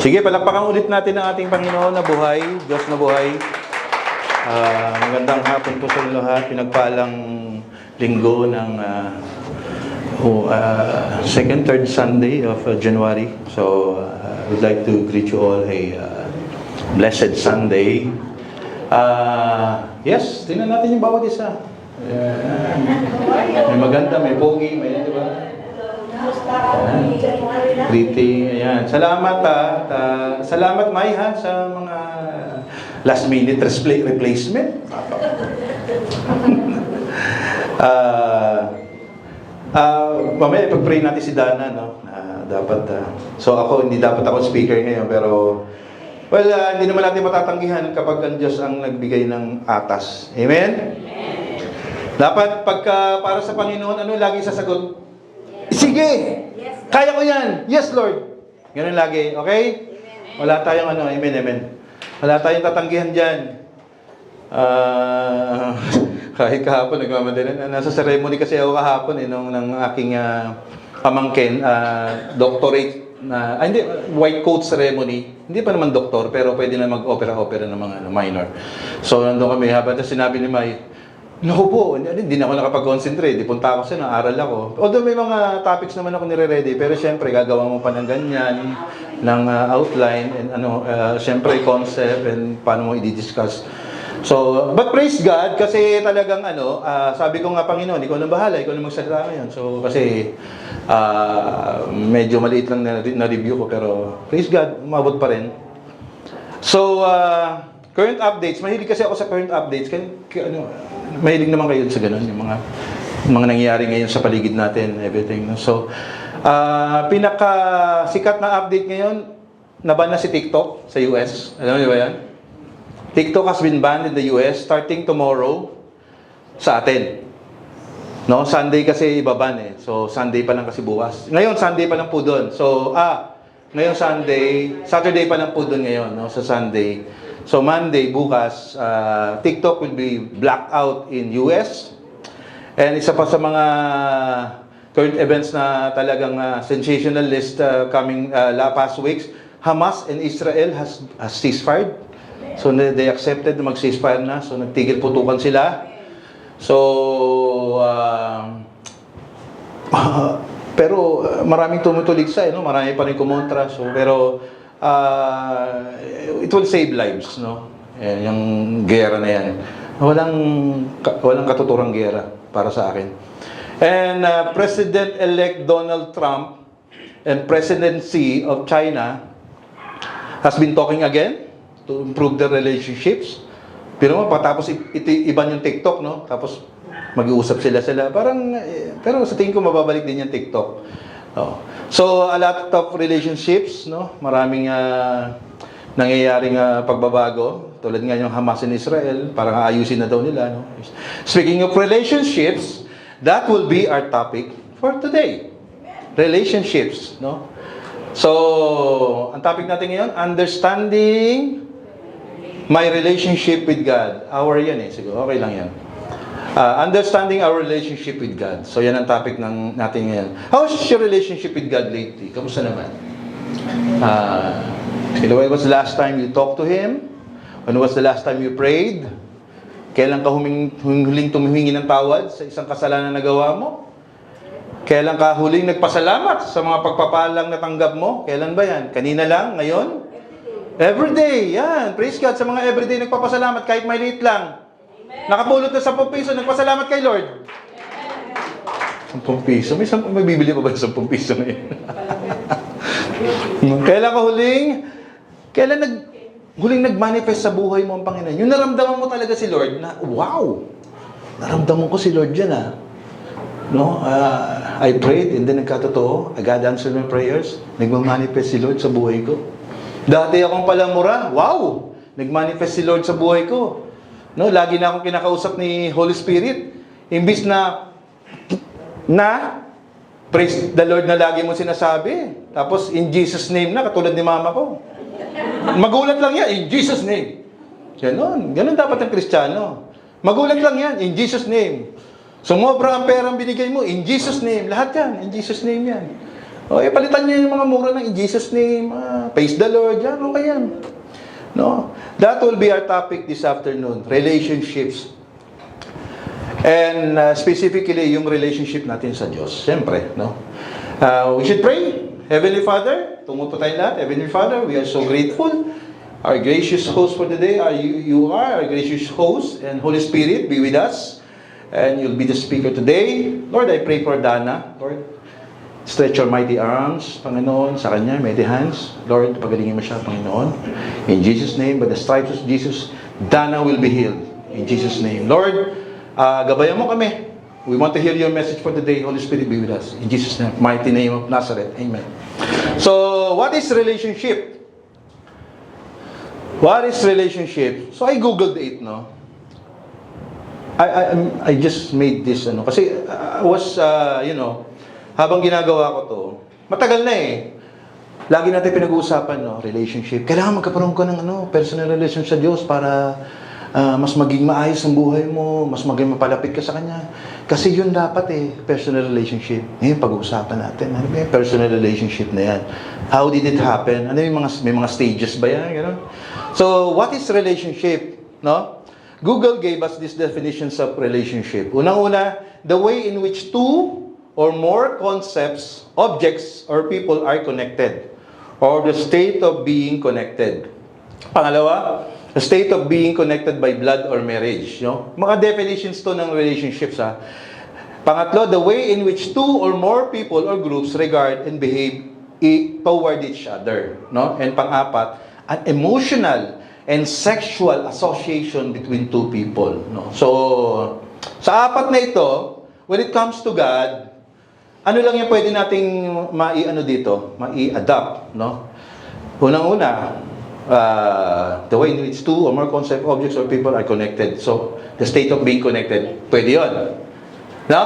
Sige, palakpakan ulit natin ang ating Panginoon na buhay, Diyos na buhay. Magandang hapon po sa inyo lahat. Pinagpalang linggo ng second, third Sunday of January. So, I would like to greet you all a blessed Sunday. Yes, tingnan natin yung bawat isa. May maganda, may pogi, may di ba? Greeting, ayan. Salamat salamat Mai ha sa mga last minute replacement. Mamaya ipag-pray natin si Dana, no? So hindi dapat ako speaker ngayon, pero well, hindi naman natin matatanggihan kapag ang Diyos ang nagbigay ng atas. Amen? Dapat pagka para sa Panginoon, ano lagi sasagot? Sige! Kaya ko yan! Yes, Lord! Ganun lagi, okay? Wala tayong amen, amen. Wala tayong tatanggihan dyan. Kahit kahapon, nagmamadali. Nasa ceremony kasi ako kahapon, ng aking pamangkin, doctorate hindi, white coat ceremony. Hindi pa naman doktor, pero pwede na mag-opera-opera ng mga minor. So, nandun kami, habang sinabi ni Mai, naku po, hindi na ako nakapag-concentrate. Di punta ako sa naaral ako. Although may mga topics naman ako nire-ready, pero syempre, gagawa mo pa ng ganyan, ng outline, and syempre, concept, and paano mo i-discuss. So, but praise God, kasi talagang sabi ko nga, Panginoon, ikaw nang bahala, ikaw nang magsalita ngayon. So, kasi, medyo maliit lang na-review ko, pero praise God, umabot pa rin. So, current updates, mahilig kasi ako sa current updates. Mahilig naman kayo sa ganun, yung mga nangyayari ngayon sa paligid natin, everything. No? So, pinaka-sikat na update ngayon, naban na si TikTok sa US. Alam niyo ba yan? TikTok has been banned in the US starting tomorrow sa atin. No, Sunday kasi ibaban eh. So, Sunday pa lang kasi bukas. Ngayon, Sunday pa lang po doon. So, ngayon Saturday pa lang po doon ngayon, no, sa Sunday. So, Monday, bukas, TikTok will be blacked out in US. And isa pa sa mga current events na talagang sensational list coming past weeks, Hamas and Israel has ceasefire. So, they accepted na mag-ceasefire na. So, nagtigil putukan sila. So, pero maraming tumutuligsa, no? Marami pa rin kumontra. So, pero it will save lives, no? Yung gera na yan. Walang katuturang gera para sa akin. And President-elect Donald Trump and President Xi of China has been talking again to improve their relationships. Pero patapos iban yung TikTok, no? Tapos mag-uusap sila. Pero sa tingin ko mababalik din yung TikTok. Oh. So, a lot of relationships, no? Maraming nangyayaring pagbabago. Tulad nga yung Hamas and Israel, parang ayusin na daw nila, no? Speaking of relationships, that will be our topic for today. Relationships, no? So, ang topic natin ngayon, understanding my relationship with God. Hour yan eh, siguro. Okay lang yan. Understanding our relationship with God. So, yan ang topic natin ngayon. How is your relationship with God lately? Kamusta naman? When was the last time you talked to Him? When was the last time you prayed? Kailan ka huling tumihingi ng tawad sa isang kasalanan na nagawa mo? Kailan ka huling nagpasalamat sa mga pagpapalang natanggap mo? Kailan ba yan? Kanina lang? Ngayon? Everyday, yan. Praise God sa mga everyday nagpapasalamat kahit maliit lang. Nakapulot na 10 piso, nagpasalamat kay Lord. 10 piso? May bibili pa ba ng 10 piso ngayon? Kailan ka huling nag-manifest sa buhay mo ang Panginoon? Yung naramdaman mo talaga si Lord na, wow! Naramdaman ko si Lord dyan No? I prayed and then nagkatotoo. God answered my prayers. Nagmamanifest si Lord sa buhay ko. Dati akong palamura. Wow! Nagmanifest si Lord sa buhay ko. No, lagi na akong kinakausap ni Holy Spirit. Imbis na praise the Lord na lagi mo sinasabi. Tapos in Jesus name na, katulad ni mama ko. Magulat lang yan, in Jesus name. Ganon dapat ang Kristiyano. Magulat lang yan, in Jesus name. Sumobra ang perang binigay mo, in Jesus name. Lahat yan, in Jesus name yan. O, palitan niyo yung mga mura ng in Jesus name, praise the Lord, yan, okay yan. No? That will be our topic this afternoon, relationships. And specifically, yung relationship natin sa Diyos. Siyempre, no? We should pray. Heavenly Father, tungo po tayo lahat. Heavenly Father, we are so grateful. Our gracious host for the day, you are our gracious host. And Holy Spirit, be with us. And you'll be the speaker today. Lord, I pray for Dana. Lord, stretch your mighty arms, Panginoon, sa kanya, mighty hands. Lord, pagalingin mo siya, Panginoon. In Jesus' name, by the stripes of Jesus, Dana will be healed. In Jesus' name. Lord, gabayan mo kami. We want to hear your message for today. Holy Spirit, be with us. In Jesus' name, mighty name of Nazareth. Amen. So, what is relationship? What is relationship? So, I googled it, no? I just made this, kasi I was, habang ginagawa ko to, matagal na eh. Lagi natin pinag-uusapan, no, relationship. Kailangan magkaroon ka ng personal relationship sa Diyos para mas maging maayos ang buhay mo, mas maging mapalapit ka sa Kanya. Kasi yun dapat eh, personal relationship. Ngayon, pag-uusapan natin, ano ba yung personal relationship na yan? How did it happen? Ano yung may mga stages ba yan? Ganun? So, what is relationship? No? Google gave us these definitions of relationship. Unang-una, the way in which two or more concepts, objects, or people are connected, or the state of being connected. Pangalawa, the state of being connected by blood or marriage. No? Mga definitions to ng relationships. Pangatlo, the way in which two or more people or groups regard and behave toward each other. No? And pang-apat, an emotional and sexual association between two people. No? So, sa apat na ito, when it comes to God, ano lang yung pwede nating mai-adapt, no? Unang-una, the way in which two or more concept, objects, or people are connected. So, the state of being connected, pwede yun. No?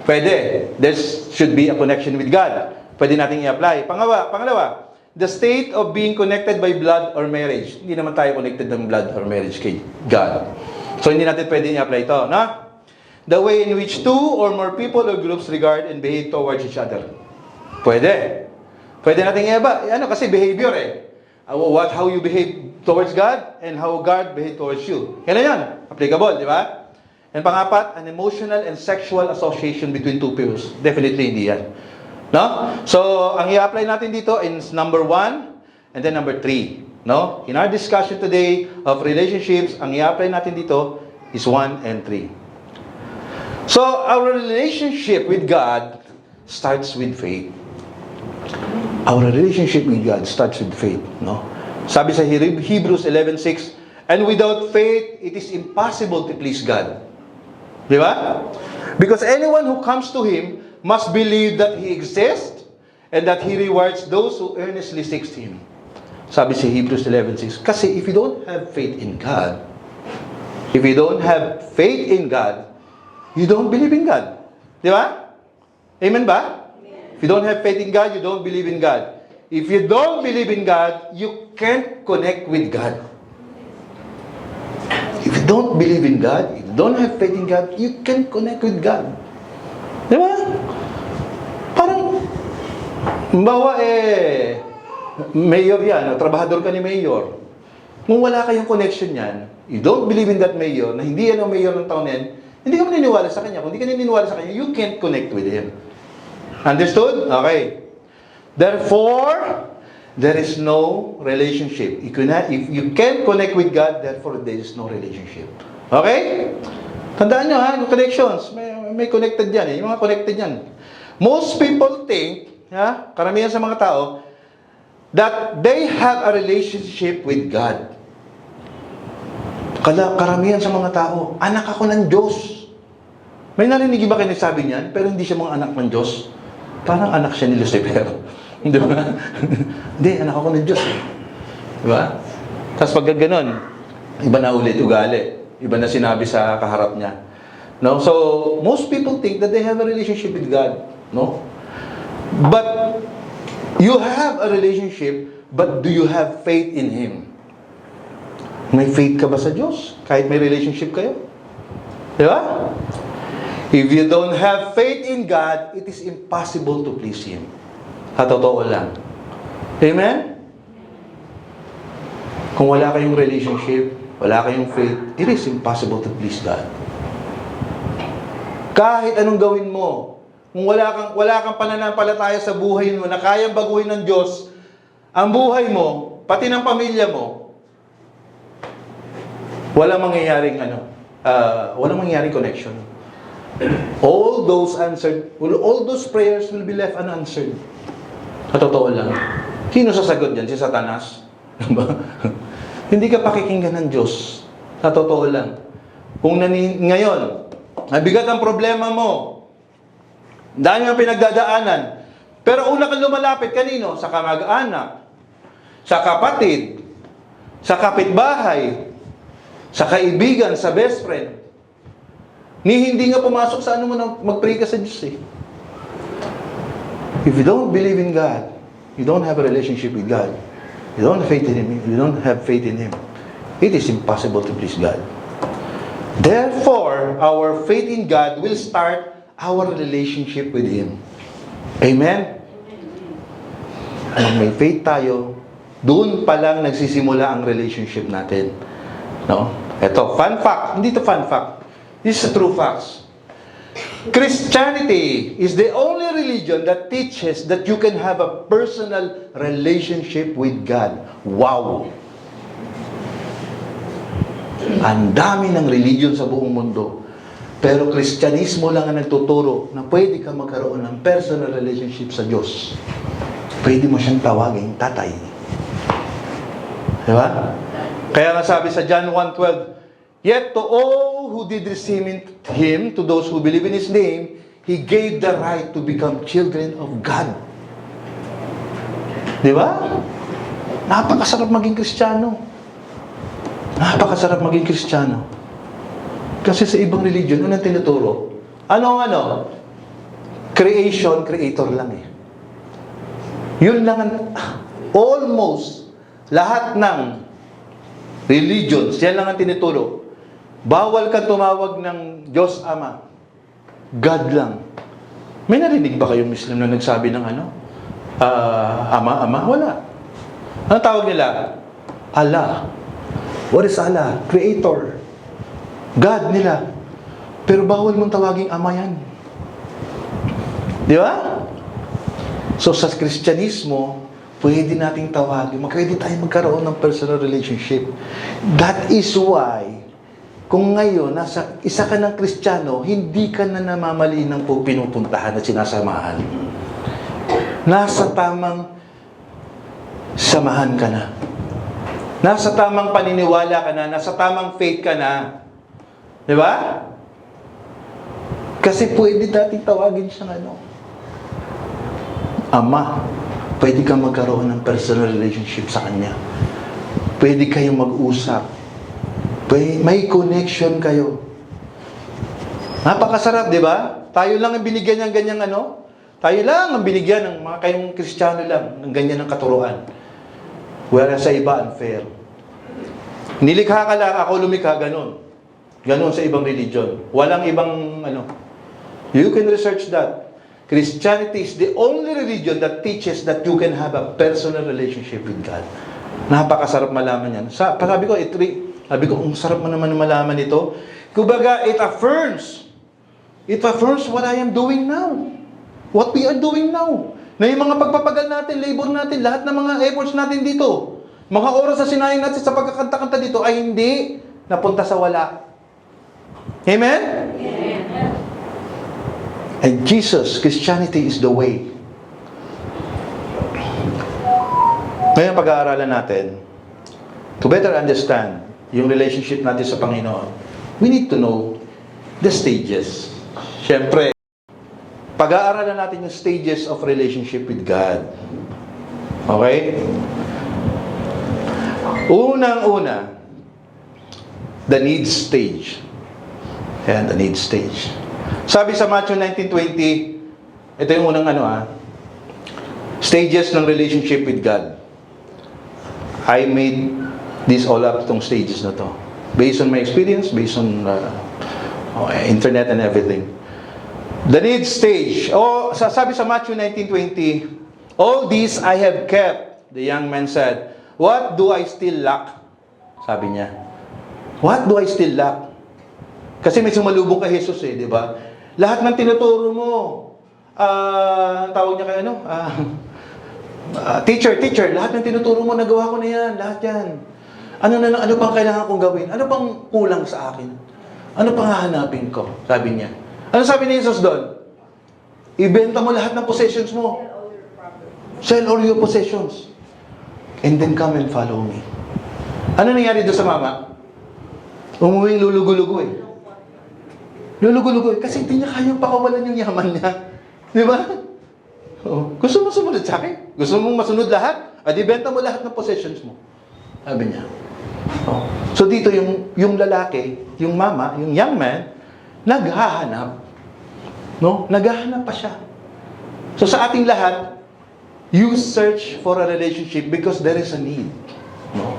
Pwede. There should be a connection with God. Pwede nating i-apply. Pangalawa, the state of being connected by blood or marriage. Hindi naman tayo connected ng blood or marriage kay God. So, hindi natin pwede i-apply ito, no? The way in which two or more people or groups regard and behave towards each other. Pwede. Pwede natin kasi behavior eh. How you behave towards God and how God behave towards you. Yan. Applicable, di ba? And pangapat, an emotional and sexual association between two people. Definitely hindi yan. No? So, ang i-apply natin dito is number 1 and then number 3. No? In our discussion today of relationships, ang i-apply natin dito is 1 and 3. So, our relationship with God starts with faith. Our relationship with God starts with faith, no? Sabi sa Hebrews 11:6, and without faith, it is impossible to please God. Di ba? Because anyone who comes to Him must believe that He exists and that He rewards those who earnestly seek Him. Sabi sa Hebrews 11:6, kasi if you don't have faith in God, you don't believe in God. Di ba? Amen ba? If you don't have faith in God, you don't believe in God. If you don't believe in God, you can't connect with God. If you don't believe in God, if you don't have faith in God, you can't connect with God. Di ba? Parang, mayor yan, trabahador ka ni mayor. Kung wala kayong connection yan, you don't believe in that mayor, na hindi yan ang mayor ng taon yan, hindi ka maniniwala sa kanya. Kung hindi ka naniniwala sa kanya, you can't connect with Him. Understood? Okay. Therefore, there is no relationship. If you can't connect with God, therefore there is no relationship. Okay? Tandaan nyo yung connections. May connected yan Yung mga connected yan. Most people think, karamihan sa mga tao, that they have a relationship with God. Karamihan sa mga tao, anak ako ng Diyos. May narinig ba kayo nagsabi niyan? Pero hindi siya mga anak ng Diyos. Parang anak siya ni Lucifer. Di ba? Hindi, anak ako ng Diyos. Di ba? Tapos pag gano'n, iba na ulit ugali. Iba na sinabi sa kaharap niya. No? So, most people think that they have a relationship with God. No? But, you have a relationship, but do you have faith in Him? May faith ka ba sa Diyos? Kahit may relationship kayo? Di ba? If you don't have faith in God, it is impossible to please Him. Sa totoo lang. Amen? Kung wala kayong relationship, wala kayong faith, it is impossible to please God. Kahit anong gawin mo, kung wala kang pananampalataya sa buhay mo na kayang baguhin ng Diyos, ang buhay mo, pati ng pamilya mo, walang mangyayaring connection. All those prayers will be left unanswered. Sa totoo lang. Sino sasagot dyan? Si Satanas? Hindi ka pakikinggan ng Diyos. Sa totoo lang. Kung ngayon, nabigat ang problema mo, dahil ang pinagdadaanan, pero una kang lumalapit kanino? Sa kamag-anak, sa kapatid, sa kapitbahay, sa kaibigan, sa best friend. Hindi nga pumasok sa ano mo na mag-pray ka sa Diyos eh. If you don't believe in God, you don't have a relationship with God, you don't have faith in Him, it is impossible to please God. Therefore, our faith in God will start our relationship with Him. Amen? Kung may faith tayo, doon pa lang nagsisimula ang relationship natin. No? Ito, fun fact. Hindi ito fun fact. This is true facts. Christianity is the only religion that teaches that you can have a personal relationship with God. Wow! Ang dami ng religion sa buong mundo. Pero Kristyanismo lang ang nagtuturo na pwede ka magkaroon ng personal relationship sa Diyos. Pwede mo siyang tawagin tatay. Diba? Kaya nga sabi sa John 1:12, yet to all who did receive Him, to those who believe in His name, He gave the right to become children of God. Diba? Napakasarap maging Kristiyano. Napakasarap maging Kristiyano. Kasi sa ibang religion, anong tinuturo? Ano? Creation, creator lang eh. Yun lang almost lahat ng religions, yan lang ang tinuturo. Bawal kang tumawag ng Diyos Ama. God lang. May narinig ba kayong Muslim na nagsabi ng Ama? Wala. Ano tawag nila? Allah. What is Allah? Creator. God nila. Pero bawal mong tawaging Ama yan. Di ba? So sa Kristyanismo, pwede nating tawagin, pwede tayo magkaroon ng personal relationship. That is why, kung ngayon, isa ka ng Kristiyano, hindi ka na namamali ng pinupuntahan at sinasamahan. Nasa tamang samahan ka na. Nasa tamang paniniwala ka na, nasa tamang faith ka na. Di ba? Kasi pwede nating tawagin siyang Ama. Pwede kang magkaroon ng personal relationship sa Kanya. Pwede kayong mag-usap. May connection kayo. Napakasarap, di ba? Tayo lang ang binigyan ng ganyang Tayo lang ang binigyan ng mga kayong Kristiyano lang ng ganyan ng katuruan. Whereas sa iba, unfair. Nilikha ka lang, ako lumikha, ganun. Ganun sa ibang religion. Walang ibang You can research that. Christianity is the only religion that teaches that you can have a personal relationship with God. Napakasarap malaman yan. Sabi ko, ang sarap mo naman malaman ito. Kumbaga, it affirms what I am doing now. What we are doing now. Na yung mga pagpapagal natin, labor natin, lahat ng mga efforts natin dito, mga oras na sinayang natin sa pagkakanta-kanta dito ay hindi napunta sa wala. Amen? Amen. And Jesus, Christianity is the way. Ngayon pag-aaralan natin, to better understand yung relationship natin sa Panginoon, we need to know the stages. Siyempre, pag-aaralan natin yung stages of relationship with God. Okay? Unang-una, the needs stage. Ayan, the needs stage. Sabi sa Matthew 19:20, ito yung unang stages ng relationship with God. I made this all up, itong stages na to. Based on my experience, based on internet and everything. The needs stage. Sabi sa Matthew 19:20, All these I have kept. The young man said, what do I still lack? Sabi niya. What do I still lack? Kasi may sumalubong kay Jesus eh, di ba? Lahat ng tinuturo mo, tawag niya kay ano? Teacher, lahat ng tinuturo mo, nagawa ko na yan, lahat yan. Ano pang kailangan kong gawin? Ano pang kulang sa akin? Ano pang hahanapin ko? Sabi niya. Ano sabi ni Jesus doon? Ibenta mo lahat ng possessions mo. Sell all your possessions. And then come and follow me. Ano nangyari doon sa mama? Umuwing lulugo-lugo eh. Lulugo-lugo eh. Kasi hindi niya kayang pakawalan yung yaman niya. Di ba? Oh. Gusto mo sumunod sa akin? Gusto mong masunod lahat? Adi benta mo lahat ng possessions mo. Sabi niya. Oh. So dito yung lalaki, yung mama, yung young man, naghahanap. No? Naghahanap pa siya. So sa ating lahat, you search for a relationship because there is a need. No?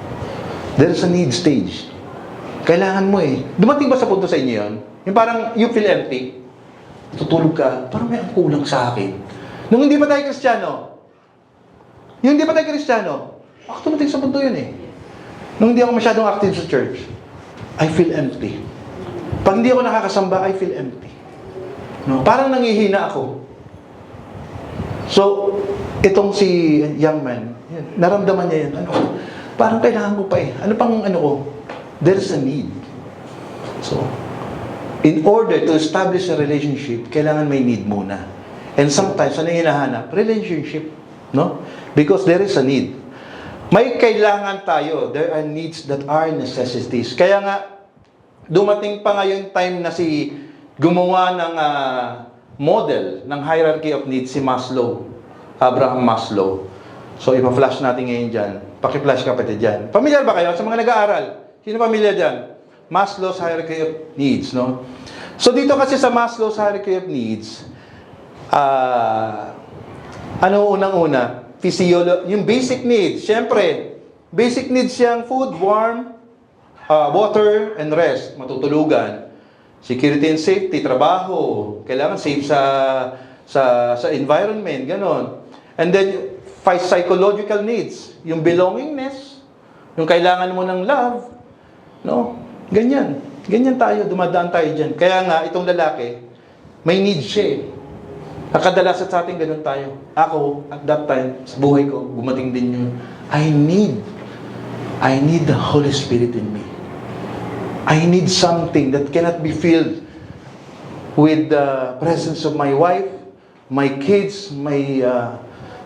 There is a need stage. Kailangan mo eh. Dumating ba sa punto sa inyo yun? Yung parang you feel empty. Tutulog ka, parang may ang kulang sa akin. Nung hindi pa tayo Kristiyano, ako dumating sa punto yun eh. Nung hindi ako masyadong active sa church, I feel empty. Pag hindi ako nakakasamba, I feel empty. No? Parang nangihina ako. So, itong si young man, naramdaman niya yun. Parang kailangan ko pa eh. Ano pang ko? There's a need. So, in order to establish a relationship, kailangan may need muna. And sometimes, ano yung hinahanap? Relationship. No? Because there is a need. May kailangan tayo. There are needs that are necessities. Kaya nga, dumating pa nga yung time na gumawa ng model ng hierarchy of needs si Maslow. Abraham Maslow. So, ipa-flash natin ngayon dyan. Paki-flash kapatid dyan. Pamilyar ba kayo sa mga nag-aaral? Sino pamilyar dyan? Maslow's hierarchy of needs, no? So, dito kasi sa Maslow's hierarchy of needs, unang-una? Yung basic needs. Siyempre, basic needs siyang food, warmth, water, and rest. Matutulugan. Security and safety, trabaho. Kailangan safe sa environment, ganon. And then, 5 psychological needs. Yung belongingness, yung kailangan mo ng love, no? Ganyan. Ganyan tayo, dumadaan tayo dyan. Kaya nga, itong lalaki, may need siya eh. Nakadalas sa atin, ganun tayo. Ako, at that time, sa buhay ko, gumating din yun. I need the Holy Spirit in me. I need something that cannot be filled with the presence of my wife, my kids, my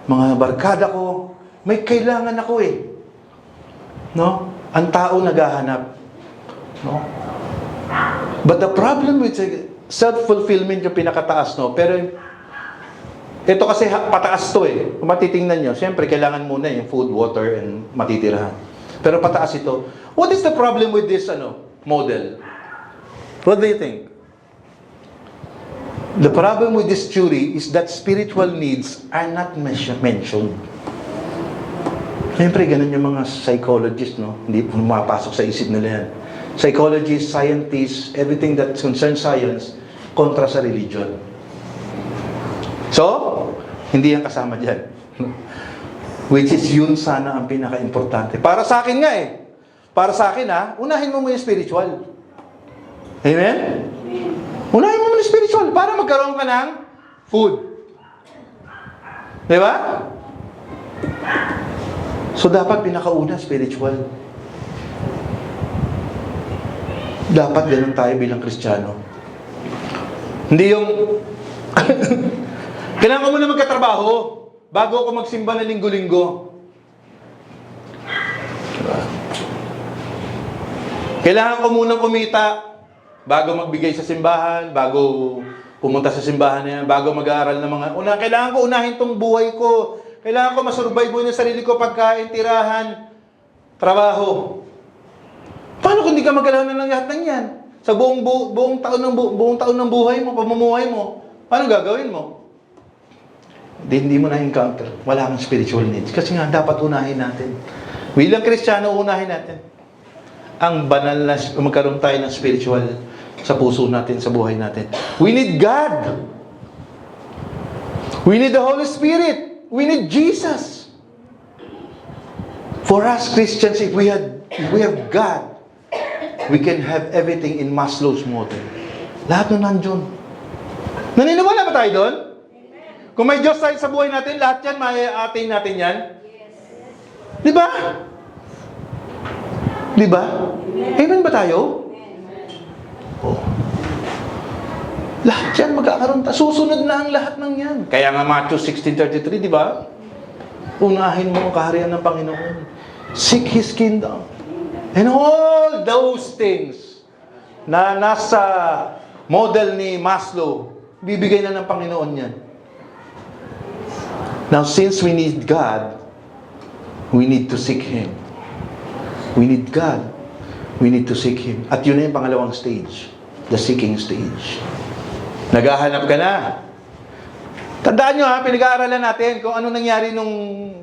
mga barkada ko. May kailangan ako eh. No? Ang tao naghahanap. No? But the problem with self-fulfillment yung pinakataas, no? Pero ito kasi pataas to eh. Kung matitingnan nyo, siyempre kailangan muna yung food, water, and matitirahan. Pero pataas ito. What is the problem with this model? What do you think? The problem with this theory is that spiritual needs are not mentioned. Siyempre, ganun yung mga psychologists, no? Hindi pumapasok sa isip nila yan. Psychologists, scientists, everything that concerns science, kontra sa religion. So, hindi yan kasama dyan. Which is yun sana ang pinaka-importante. Para sa akin nga eh. Para sa akin unahin mo yung spiritual. Amen? Unahin mo yung spiritual para magkaroon ka ng food. Di ba? So, dapat pinakauna spiritual. Dapat ganun tayo bilang Kristiyano. Hindi yung kailangan ko muna magkatrabaho bago ako magsimba na linggo-linggo. Diba? Kailangan ko muna kumita bago magbigay sa simbahan, bago pumunta sa simbahan na yan, bago mag-aaral ng mga kailangan ko unahin tong buhay ko. Kailangan ko masurvive mo yung sarili ko, pagkain, tirahan, trabaho. Paano kung hindi ka magkalaman ng lahat ng yan? Sa buong taon ng buhay mo, pamumuhay mo, paano gagawin mo? Hindi mo na-encounter. Wala kang spiritual needs. Kasi nga, dapat unahin natin. Bilang Kristiyano, unahin natin. Ang banal na magkaroon tayo ng spiritual sa puso natin, sa buhay natin. We need God. We need the Holy Spirit. we need Jesus. For us Christians, if we have God, we can have everything in Maslow's model. Lahat na nandun. Naniniwala ba tayo doon? Kung may Diyos tayo sa buhay natin, lahat yan, may-atin natin yan. Di ba? Di ba? Amen ba tayo? Oh. Lahat yan magkakaroon. Susunod na ang lahat ng yan. Kaya nga Matthew 16:33, di ba? Unahin mo ang kaharian ng Panginoon. Seek His kingdom. And all those things na nasa model ni Maslow, bibigay na ng Panginoon yan. Now, since we need God, we need to seek Him. We need God. We need to seek Him. At yun na yung pangalawang stage. The seeking stage. Naghahanap ka na. Tandaan nyo ha, pinag-aaralan natin kung ano nangyari nung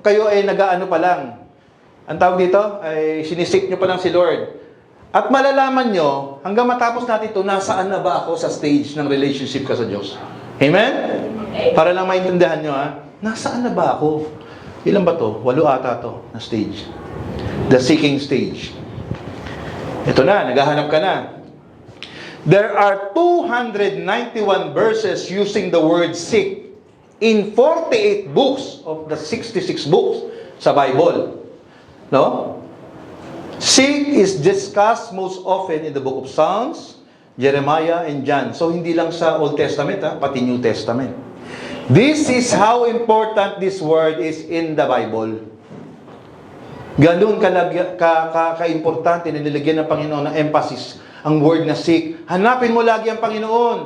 kayo ay nag-aano pa lang. Ang tawag dito ay sinisik nyo pa lang si Lord. At malalaman nyo, hanggang matapos natin ito, nasaan na ba ako sa stage ng relationship ka sa Diyos? Amen? Para lang maintindihan nyo ha, nasaan na ba ako? Ilan ba to? 8 ata to na stage. The seeking stage. Ito na, naghahanap ka na. There are 291 verses using the word seek in 48 books of the 66 books sa Bible. No? Seek is discussed most often in the book of Psalms, Jeremiah, and John. So, hindi lang sa Old Testament, pati New Testament. This is how important this word is in the Bible. Ganun ka-importante na nilagyan ng Panginoon ng emphasis ang word na seek. Hanapin mo lagi ang Panginoon.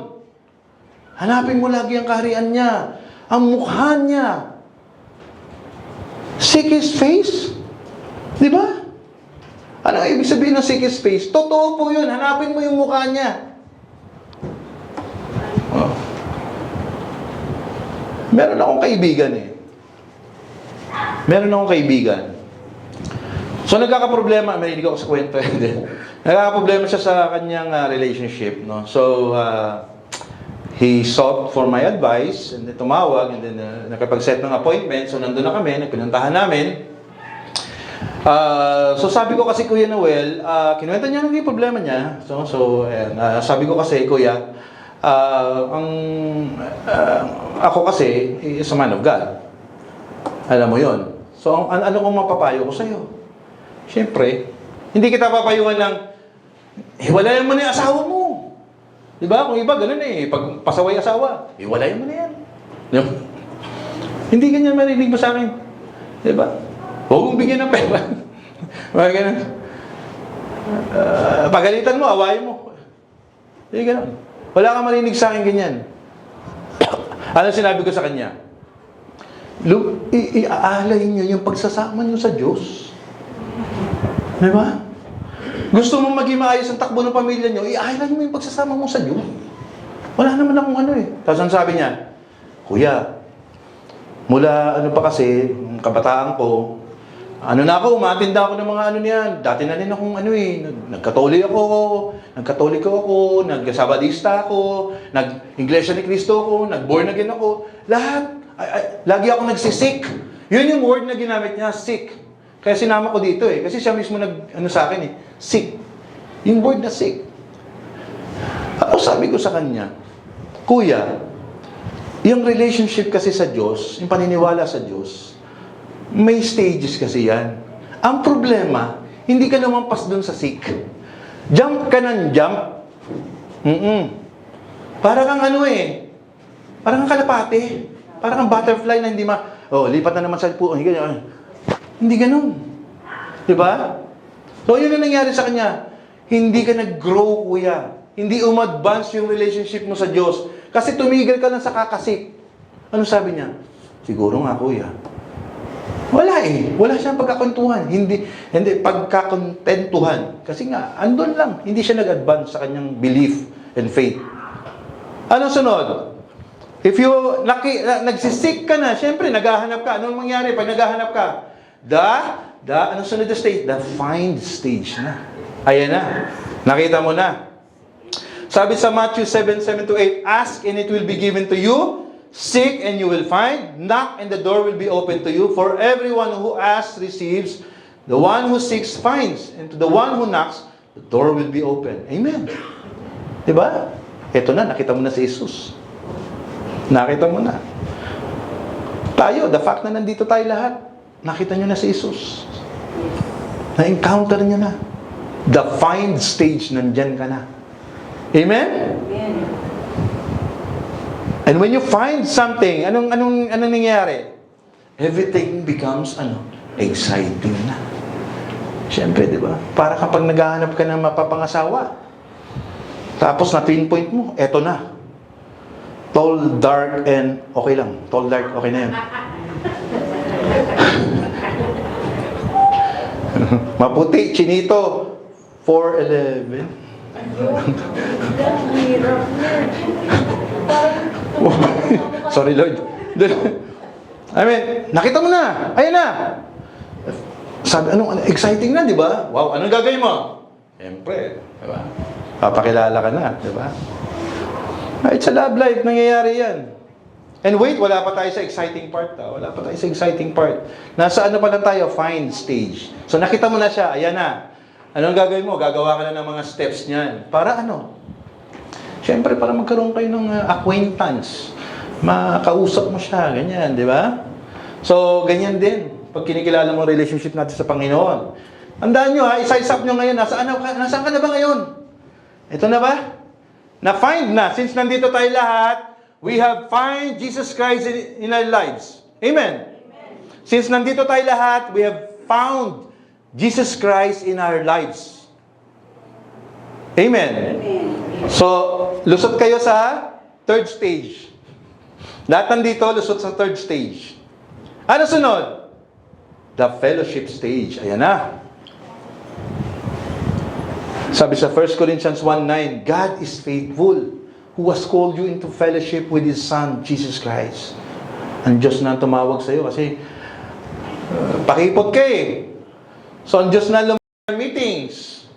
Hanapin mo lagi ang kaharian niya. Ang mukha niya. Seek His face. Di ba? Ano ang ibig sabihin ng seek His face? Totoo po yun. Hanapin mo yung mukha niya. Oh. Meron akong kaibigan Meron akong kaibigan. So nagkakaproblema, may hindi ko sa kwento nagkakaproblema siya sa kanyang relationship, no? So he sought for my advice and then tumawag and then nakapag-set ng appointment. So nandun na kami, nagpinuntahan namin. So sabi ko kasi Kuya Noel, kinuwenta niya yung problema niya. Sabi ko kasi Kuya, ako kasi is a man of God. Alam mo yon. So ano kong mapapayo ko sa'yo? Siyempre, hindi kita papayuhan ng hiwalayan mo na yung asawa mo. Diba? Kung iba, ganun pag pasaway asawa, hiwalayan mo na yan. Diba? Hindi ganyan marinig mo sa akin. Diba? Huwag mong bigyan ng pera. Mga ganun. Pagalitan mo, awayin mo. Hindi ganun. Wala kang marinig sa akin ganyan. Ano sinabi ko sa kanya? Iaalayin nyo yung pagsasama nyo sa Diyos. Diba? Gusto mo maging maayos ang takbo ng pamilya nyo, iaalayin mo yung pagsasama mo sa Diyos. Wala naman akong Tapos ang sabi niya, Kuya, mula pa kasi, kabataan ko, umatinda ako ng mga niyan. Dati na rin akong nagkatoliko ako, nagsabadista ako, nag-Iglesia ni Cristo ako, nag-born again ako. Lahat. Lagi ako nagsisik. Yun yung word na ginamit niya, sick. Kaya sinama ko dito kasi siya mismo sa akin sick. Yung word na sick. Sabi ko sa kanya, Kuya, yung relationship kasi sa Diyos, yung paniniwala sa Diyos, may stages kasi yan. Ang problema, hindi ka lumampas dun sa sick. Jump ka ng jump. Parang kang parang kang kalapate. Parang kang butterfly na hindi lipat na naman sa puon. Hindi ganun. Diba? So, yun ang nangyari sa kanya. Hindi ka nag-grow, Kuya. Hindi umadvance yung relationship mo sa Diyos. Kasi tumigil ka lang sa kakasik. Ano sabi niya? Siguro nga, Kuya. Wala Wala siyang pagkakuntuhan. Hindi pagkakontentuhan. Kasi nga, andun lang. Hindi siya nag-advance sa kanyang belief and faith. Ano sunod? If you nagsisik ka na, syempre naghahanap ka. Anong mangyari pag naghahanap ka? Anong sunod na stage? The find stage na. Ayan na. Nakita mo na. Sabi sa Matthew 7:7-8, ask and it will be given to you. Seek and you will find. Knock and the door will be open to you. For everyone who asks receives. The one who seeks finds. And to the one who knocks, the door will be open. Amen. Diba? Ito na, nakita mo na si Jesus. Nakita mo na. Tayo, the fact na nandito tayo lahat, nakita nyo na si Jesus. Na-encounter nyo na. The find stage, nandyan ka na. Amen? Amen. And when you find something, anong nangyayari? Everything becomes exciting na. Siyempre, di ba? Para kapag naghahanap ka ng mapapangasawa, tapos na-pinpoint mo, eto na. Tall, dark, and okay lang. Tall, dark, okay na yan. Maputi, chinito, 4'11". Sorry, Lord. I mean, nakita mo na. Ayan na. Sabi, exciting na, di ba? Wow, anong gagawin mo? Siyempre, di ba? Papakilala ka na, di ba? It's a love life, nangyayari yan. And wait, wala pa tayo sa exciting part. Wala pa tayo sa exciting part. Nasa pa lang tayo? Find stage. So nakita mo na siya, ayan na. Anong gagawin mo? Gagawa ka na ng mga steps niyan. Para Siyempre, para magkaroon kayo ng acquaintance. Makausap mo siya, ganyan, di ba? So, ganyan din. Pag kinikilala mo ang relationship natin sa Panginoon. Tandaan nyo isa-isap nyo ngayon, nasaan ka na ba ngayon? Ito na ba? Na-find na. Since nandito tayo lahat, we have find Jesus Christ in our lives. Amen? Since nandito tayo lahat, we have found Jesus Christ in our lives. Amen? So, lusot kayo sa third stage. Lahat nandito, lusot sa third stage. Ano sunod? The fellowship stage. Ayan na. Sabi sa 1 Corinthians 1:9, God is faithful, who has called you into fellowship with His Son, Jesus Christ. Ang Diyos na tumawag sa iyo kasi pakipot ka eh. So, ang Diyos na lumang meetings.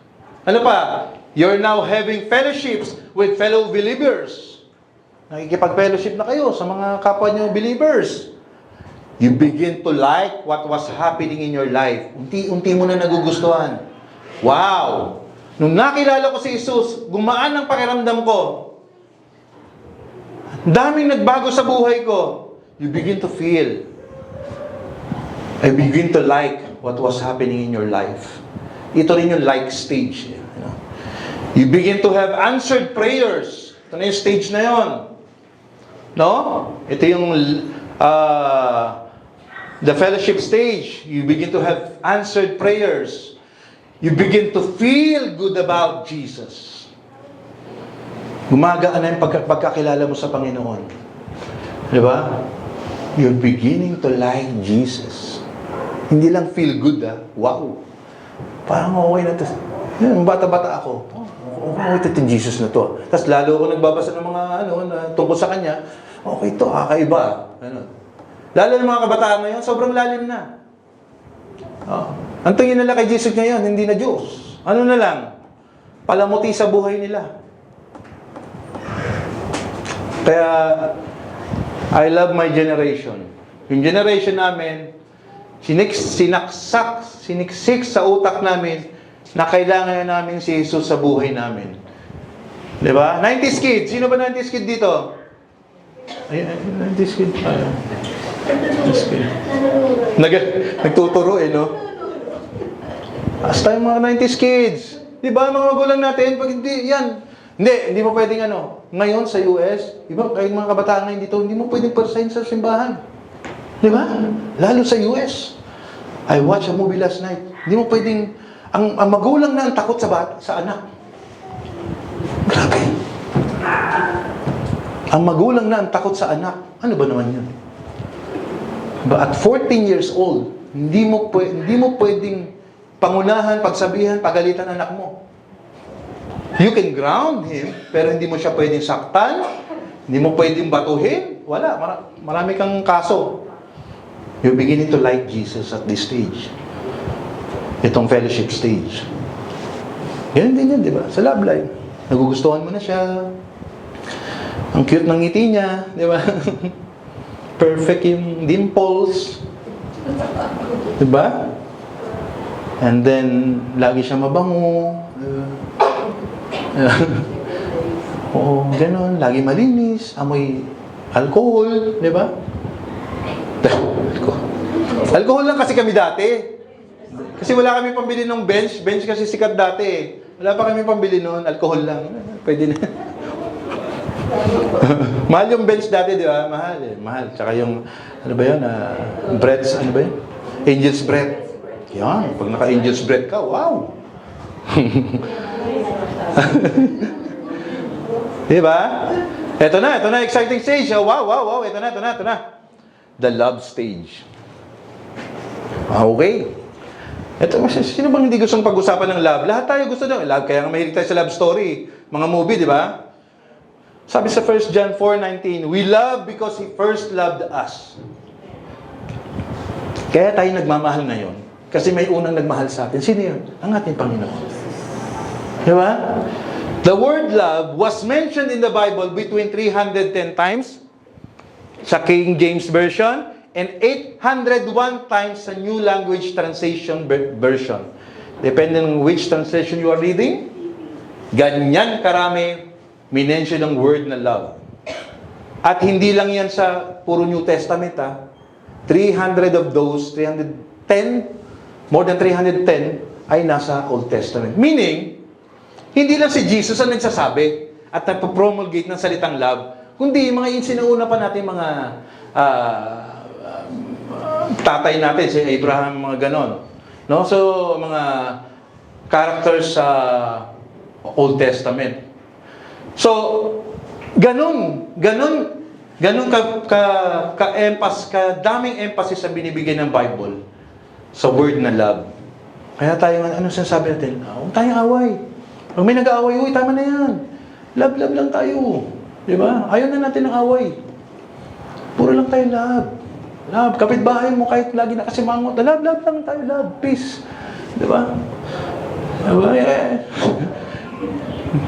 Ano pa? You're now having fellowships with fellow believers. Nakikipag-fellowship na kayo sa mga kapwa niyo believers. You begin to like what was happening in your life. Unti-unti mo na nagugustuhan. Wow! Nung nakilala ko si Jesus, gumaan ang pakiramdam ko. Daming nagbago sa buhay ko. You begin to feel. I begin to like what was happening in your life. Ito rin yung like stage. You begin to have answered prayers. Ito na yung stage na yon. No? Ito yung the fellowship stage. You begin to have answered prayers. You begin to feel good about Jesus. Gumagaan na yung pagkakilala mo sa Panginoon. Di ba? You're beginning to like Jesus. Hindi lang feel good, Wow. Parang okay na ito. Yung bata-bata ako. Okay ito yung Jesus na to. Tapos lalo ako nagbabasa ng mga tungkol sa Kanya. Okay ito, kakaiba. Lalo ng mga kabataan ngayon, sobrang lalim na. Ang tingin nila kay Jesus ngayon, hindi na Diyos. Ano na lang? Palamuti sa buhay nila. Kaya, I love my generation. Yung generation namin, siniksik sa utak namin na kailangan namin si Jesus sa buhay namin. Diba? 90s kid. Sino ba 90s kid dito? Ay 90s kid. 90s kid. Nagtuturo no? As tayong mga 90s kids. Diba, mga magulang natin, pag hindi, yan. Hindi mo pwedeng ngayon sa US, iba, kahit mga kabataan ngayon dito, hindi mo pwedeng persahin sa simbahan. Diba? Lalo sa US. I watched a movie last night. Hindi mo pwedeng, ang magulang na ang takot sa anak. Grabe. Ang magulang na ang takot sa anak. Ano ba naman yun? But at 14 years old, hindi mo pwedeng pangunahan, pagsabihan, pagalitan anak mo. You can ground him, pero hindi mo siya pwedeng saktan, hindi mo pwedeng batuhin. Wala. Marami kang kaso. You're beginning to like Jesus at this stage. Itong fellowship stage. Ganun din yan, di ba? Sa love life. Nagugustuhan mo na siya. Ang cute ng ngiti niya, di ba? perfect yung dimples. Diba? And then, lagi siya mabango. Oo, gano'n. Lagi malinis. Amoy alcohol. Diba? Alcohol lang kasi kami dati. Kasi wala kami pambili ng bench. Bench kasi sikat dati eh. Wala pa kami pambili noon. Alcohol lang. Pwede na. Mahal yung bench dati, di ba? Mahal eh. Mahal. Tsaka yung, ano ba yun? Breads, ano ba yun? Angel's bread. Yan. Pag naka-angel's bread ka, wow! Di ba? Ito na. Exciting stage. Oh, wow. Ito na. The love stage. Okay. Ito, sino bang hindi gustong pag-usapan ng love? Lahat tayo gusto ng love. Kaya nga mahilig tayo sa love story. Mga movie, di ba? Sabi sa 1 John 4:19, we love because He first loved us. Kaya tayo nagmamahal ngayon. Kasi may unang nagmahal sa atin. Sino yun? Ang ating Panginoon. Di ba? The word love was mentioned in the Bible between 310 times sa King James Version and 801 times sa New Language Translation version. Depending on which translation you are reading, ganyan karami minention ng word na love. At hindi lang yan sa puro New Testament, 300 of those, 310, more than 310 ay nasa Old Testament. Meaning, hindi lang si Jesus ang nagsasabi at nagpo-promulgate ng salitang love, kundi mga insinauna pa natin mga tatay natin, si Abraham, mga ganon. No? So, mga characters sa Old Testament. So, ganon daming emphasis ang binibigay ng Bible sa word na love. Kaya tayo, ano sinasabi natin? Huwag tayong away. Pag may nag-aaway, uy, tama na yan. Love lang tayo. Di ba? Ayaw na natin ng away. Puro lang tayo love. Love. Kapitbahay mo kahit lagi nakasimangot. Love lang tayo. Love. Peace. Di ba? Diba?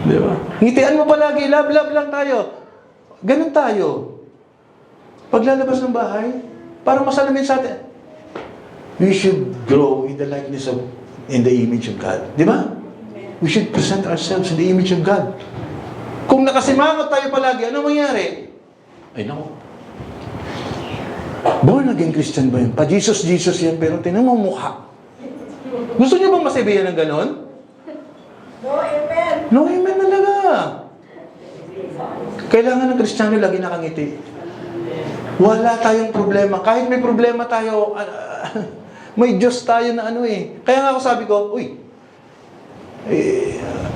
Di ba? Ngitian mo palagi. Love lang tayo. Ganun tayo. Paglalabas ng bahay, para masalamin sa atin, we should grow in the likeness of, in the image of God. Di ba? We should present ourselves in the image of God. Kung nakasimangot tayo palagi, ano mangyari? Ay, naku. Born again Christian ba yun? Pa-Jesus yan, pero tinan mo mukha. Gusto niyo bang masabihan ng ganon? No, amen. No, amen talaga. Kailangan ng Kristiyano lagi nakangiti. Wala tayong problema. Kahit may problema tayo, may Diyos tayo na ano eh. Kaya nga ako sabi ko,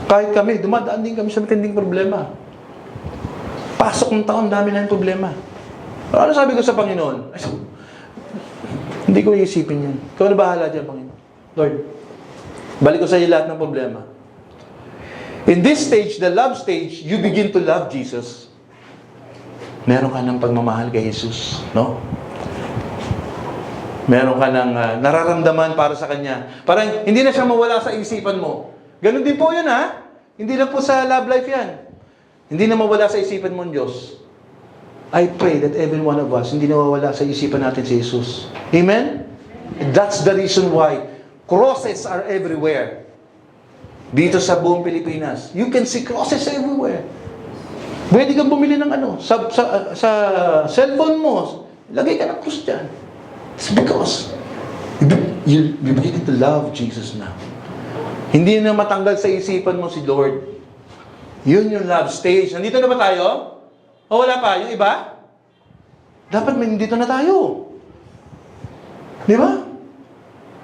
kahit kami, dumadaan din kami sa matinding problema. Pasok ng taon, dami na yung problema. Ano sabi ko sa Panginoon? Hindi ko iisipin yan. Ikaw na bahala dyan, Panginoon. Lord, balik ko sa iyo lahat ng problema. In this stage, the love stage, you begin to love Jesus. Meron ka ng pagmamahal kay Jesus, no? Meron ka ng nararamdaman para sa Kanya. Parang hindi na siya mawala sa isipan mo. Ganon din po yun, Hindi lang po sa love life yan. Hindi na mawala sa isipan mo ang Diyos. I pray that every one of us, hindi nawawala sa isipan natin si Jesus. Amen? That's the reason why crosses are everywhere. Dito sa buong Pilipinas, you can see crosses everywhere. Pwede kang bumili ng sa cellphone mo, lagay ka ng cross dyan. It's because you begin to love Jesus now. Hindi na matanggal sa isipan mo si Lord. Yun yung love stage. Nandito na ba tayo? O wala pa? Yung iba? Dapat dito na tayo. Di ba?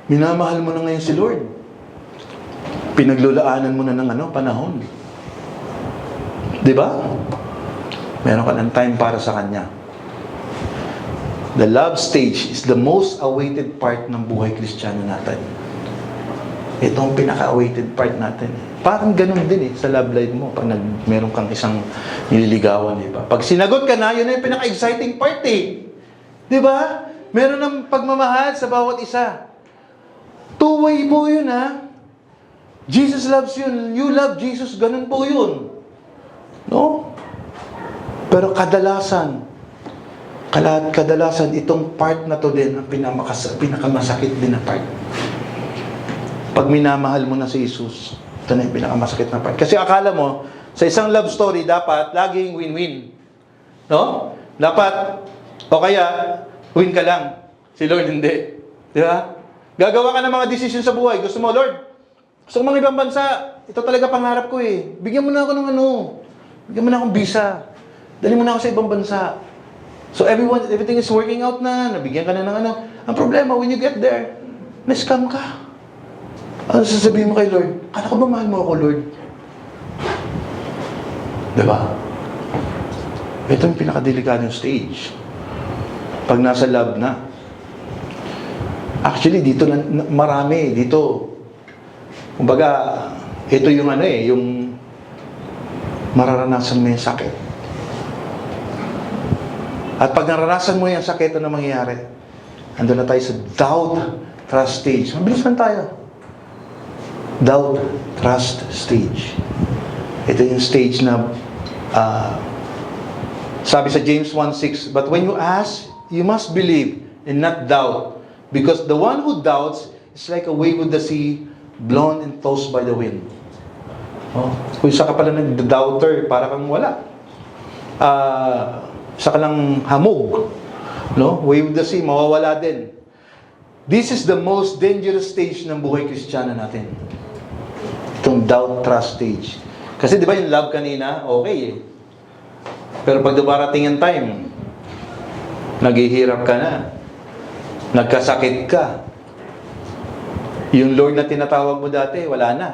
Minamahal mo na ngayon si Lord. Pinaglulaanan mo na ng panahon. Di ba? Meron ka ng time para sa Kanya. The love stage is the most awaited part ng buhay Kristiyano natin. Ito ang pinaka-awaited part natin. Parang ganun din sa love life mo. Pag meron kang isang nililigawan, di ba? Pag sinagot ka na, yun na yung pinaka-exciting part Di ba? Meron ng pagmamahal sa bawat isa. Two-way po yun, Jesus loves you. You love Jesus. Ganun po yun. No? Pero kadalasan, Kadalasan itong part na to din ang pinakamasakit din na part. Pag minamahal mo na si Jesus, ito na yung pinakamasakit na part. Kasi akala mo, sa isang love story, dapat laging win-win. No? Dapat, o kaya, win ka lang. Si Lord hindi. Di ba? Gagawa ka ng mga decision sa buhay. Gusto mo, Lord, gusto ko mga ibang bansa. Ito talaga pangarap ko eh. Bigyan mo na ako ng bigyan mo na akong visa. Dali mo na ako sa ibang bansa. So everything is working out na. Nabigyan ka na ng ano. Ang problema, when you get there, na-scam ka. Ano sasabihin mo kay Lord? Kala ko ba mahal mo ako, Lord? Diba? Ito yung pinakadelikadong stage. Pag nasa love na. Actually, dito marami. Dito. Kumbaga, ito yung yung mararanasan mo yung sakit. At pag naranasan mo yung sakit, ano mangyayari? Andun na tayo sa doubt, trust stage. Mabilis lang tayo. Doubt, trust stage. Ito yung stage na sabi sa James 1:6, but when you ask, you must believe and not doubt, because the one who doubts is like a wave of the sea, blown and tossed by the wind. Oh, kung isa ka pala nag-doubter, para kang wala. Isa ka lang hamog. No? Wave of the sea, mawawala din. This is the most dangerous stage ng buhay Kristiyano natin. Itong doubt, trust stage. Kasi di ba yung love kanina, okay eh. Pero pag dumarating ang time, naghihirap ka na. Nagkasakit ka. Yung Lord na tinatawag mo dati, wala na.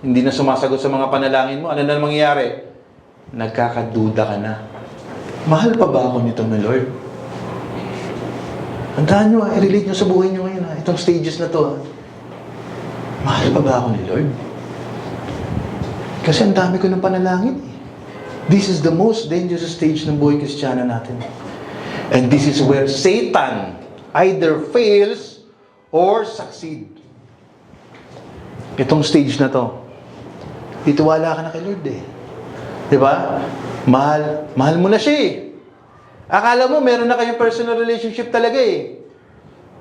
Hindi na sumasagot sa mga panalangin mo. Ano na mangyayari? Nagkakaduda ka na. Mahal pa ba ako nito ng Lord? Tandaan nyo i-relate nyo sa buhay nyo ngayon itong stages na to. Mahal pa ba ako ni Lord? Kasi ang dami ko ng panalangin eh. This is the most dangerous stage ng buhay Kristiyano natin. And this is where Satan either fails or succeed. Itong stage na to, itiwala ka na kay Lord eh. Diba? Mahal mo na siya eh. Akala mo meron na kayong personal relationship talaga eh.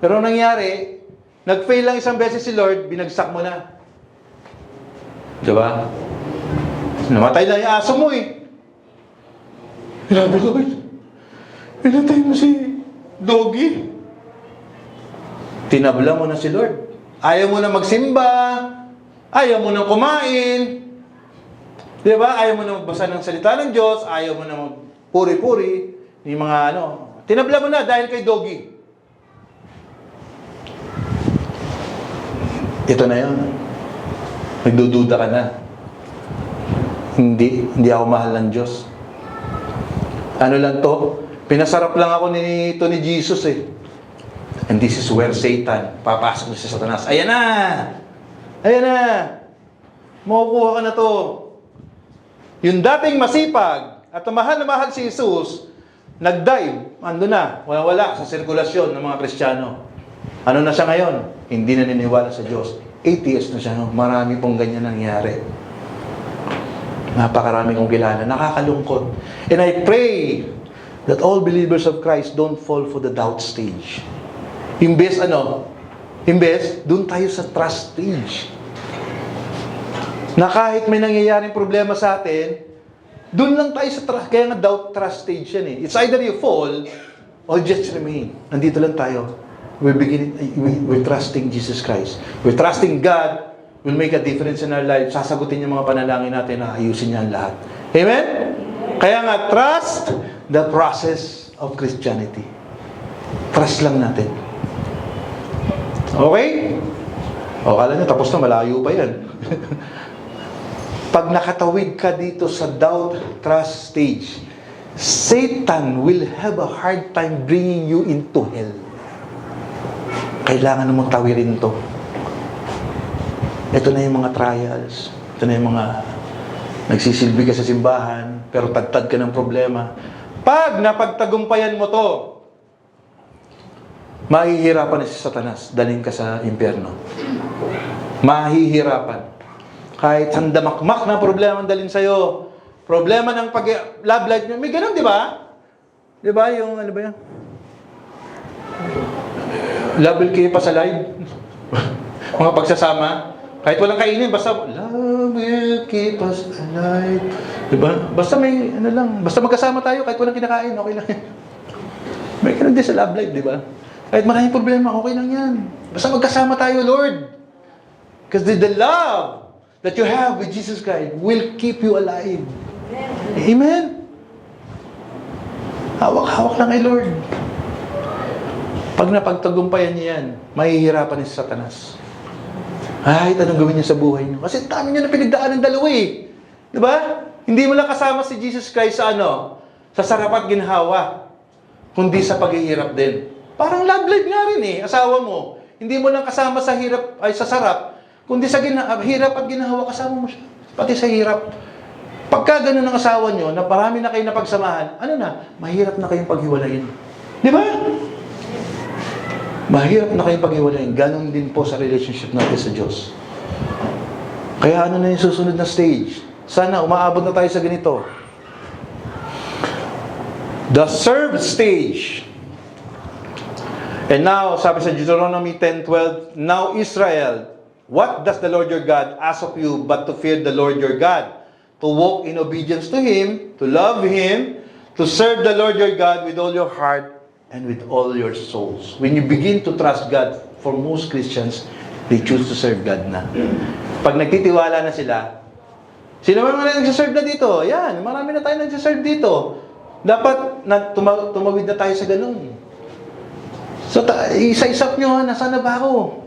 Pero ang nangyari, nag-fail lang isang beses si Lord, binagsak mo na. Diba? Namatay lang yung aso mo eh. Grabe Lord, pinatay mo si Doggy. Tinabla mo na si Lord. Ayaw mo na magsimba. Ayaw mo na kumain. Diba? Ayaw mo na magbasa ng salita ng Diyos. Ayaw mo na magpuri-puri. Yung mga tinabla mo na dahil kay Doggy. Ito na yun. Nagdududa ka na. Hindi ako mahal ng Diyos. Ano lang to? Pinasarap lang ako ni Jesus eh. And this is where Satan, papasok na si Satanas. Ayan na! Ayan na! Makukuha ka na to. Yung dating masipag at mahal na mahal si Jesus, nag-dive, ando na, wala sa sirkulasyon ng mga Kristiyano. Ano na siya ngayon? Hindi na naniniwala sa Diyos. Atheist na siya. No? Marami pong ganyan nangyari. Napakarami kong kilala. Nakakalungkot. And I pray that all believers of Christ don't fall for the doubt stage. Imbes doon tayo sa trust stage. Na kahit may nangyayaring problema sa atin, doon lang tayo sa trust. Kaya nga doubt trust stage yan eh. It's either you fall or just remain. Nandito lang tayo. We're trusting Jesus Christ. We're trusting God will make a difference in our life. Sasagutin yung mga panalangin natin na ayusin niya ang lahat. Amen? Kaya nga, trust the process of Christianity. Trust lang natin. Okay? O, kala nyo, tapos na, malayo pa yan. Pag nakatawid ka dito sa doubt, trust stage, Satan will have a hard time bringing you into hell. Kailangan mong tawirin to. Ito na yung mga trials. Ito na yung mga nagsisilbi ka sa simbahan, pero tagtad ka ng problema. Pag napagtagumpayan mo to, mahihirapan na si Satanas, dalhin ka sa impyerno. Mahihirapan. Kahit handamakmak na problema ang dalhin sa'yo. Problema ng pag-love life nyo. May ganun, di ba? Di ba? Yung ano ba yan? Love will keep us alive. Mga pagsasama. Kahit walang kainin, basta love will keep us alive. Di ba? Basta may ano lang. Basta magkasama tayo, kahit walang kinakain, okay lang. May ganun din sa love life, di ba? Kahit maraming problema, okay lang yan. Basta magkasama tayo, Lord. Because the love that you have with Jesus Christ will keep you alive. Amen? Hawak-hawak lang kay Lord. Pag napagtagumpayan niya yan, mahihirapan niya si Satanas. Kahit anong gawin niya sa buhay niyo. Kasi dami niya na pinagdaan ng dalawa eh. Di ba? Hindi mo lang kasama si Jesus Christ sa ano? Sa sarap at ginhawa. Kundi sa paghihirap din. Parang love life nga rin eh, asawa mo. Hindi mo lang kasama sa hirap, ay sa sarap, kundi sa hirap at ginhawa, kasama mo siya. Pati sa hirap. Pagka ganun ang asawa nyo, na parami na kayo napagsamahan, ano na, mahirap na kayong paghiwalayin. Di ba? Mahirap na kayong paghiwalayin. Ganon din po sa relationship natin sa Diyos. Kaya ano na yung susunod na stage? Sana umaabot na tayo sa ganito. The third stage. And now, sabi sa Deuteronomy 10:12, Now Israel, what does the Lord your God ask of you but to fear the Lord your God, to walk in obedience to Him, to love Him, to serve the Lord your God with all your heart and with all your souls. When you begin to trust God, for most Christians, they choose to serve God na. Pag nagtitiwala na sila, sino man mga nagsiserve na dito? Yan, marami na tayo nagsiserve dito. Dapat tumawid na tayo sa ganun. So, isa-isap nyo, nasaan na ba ako?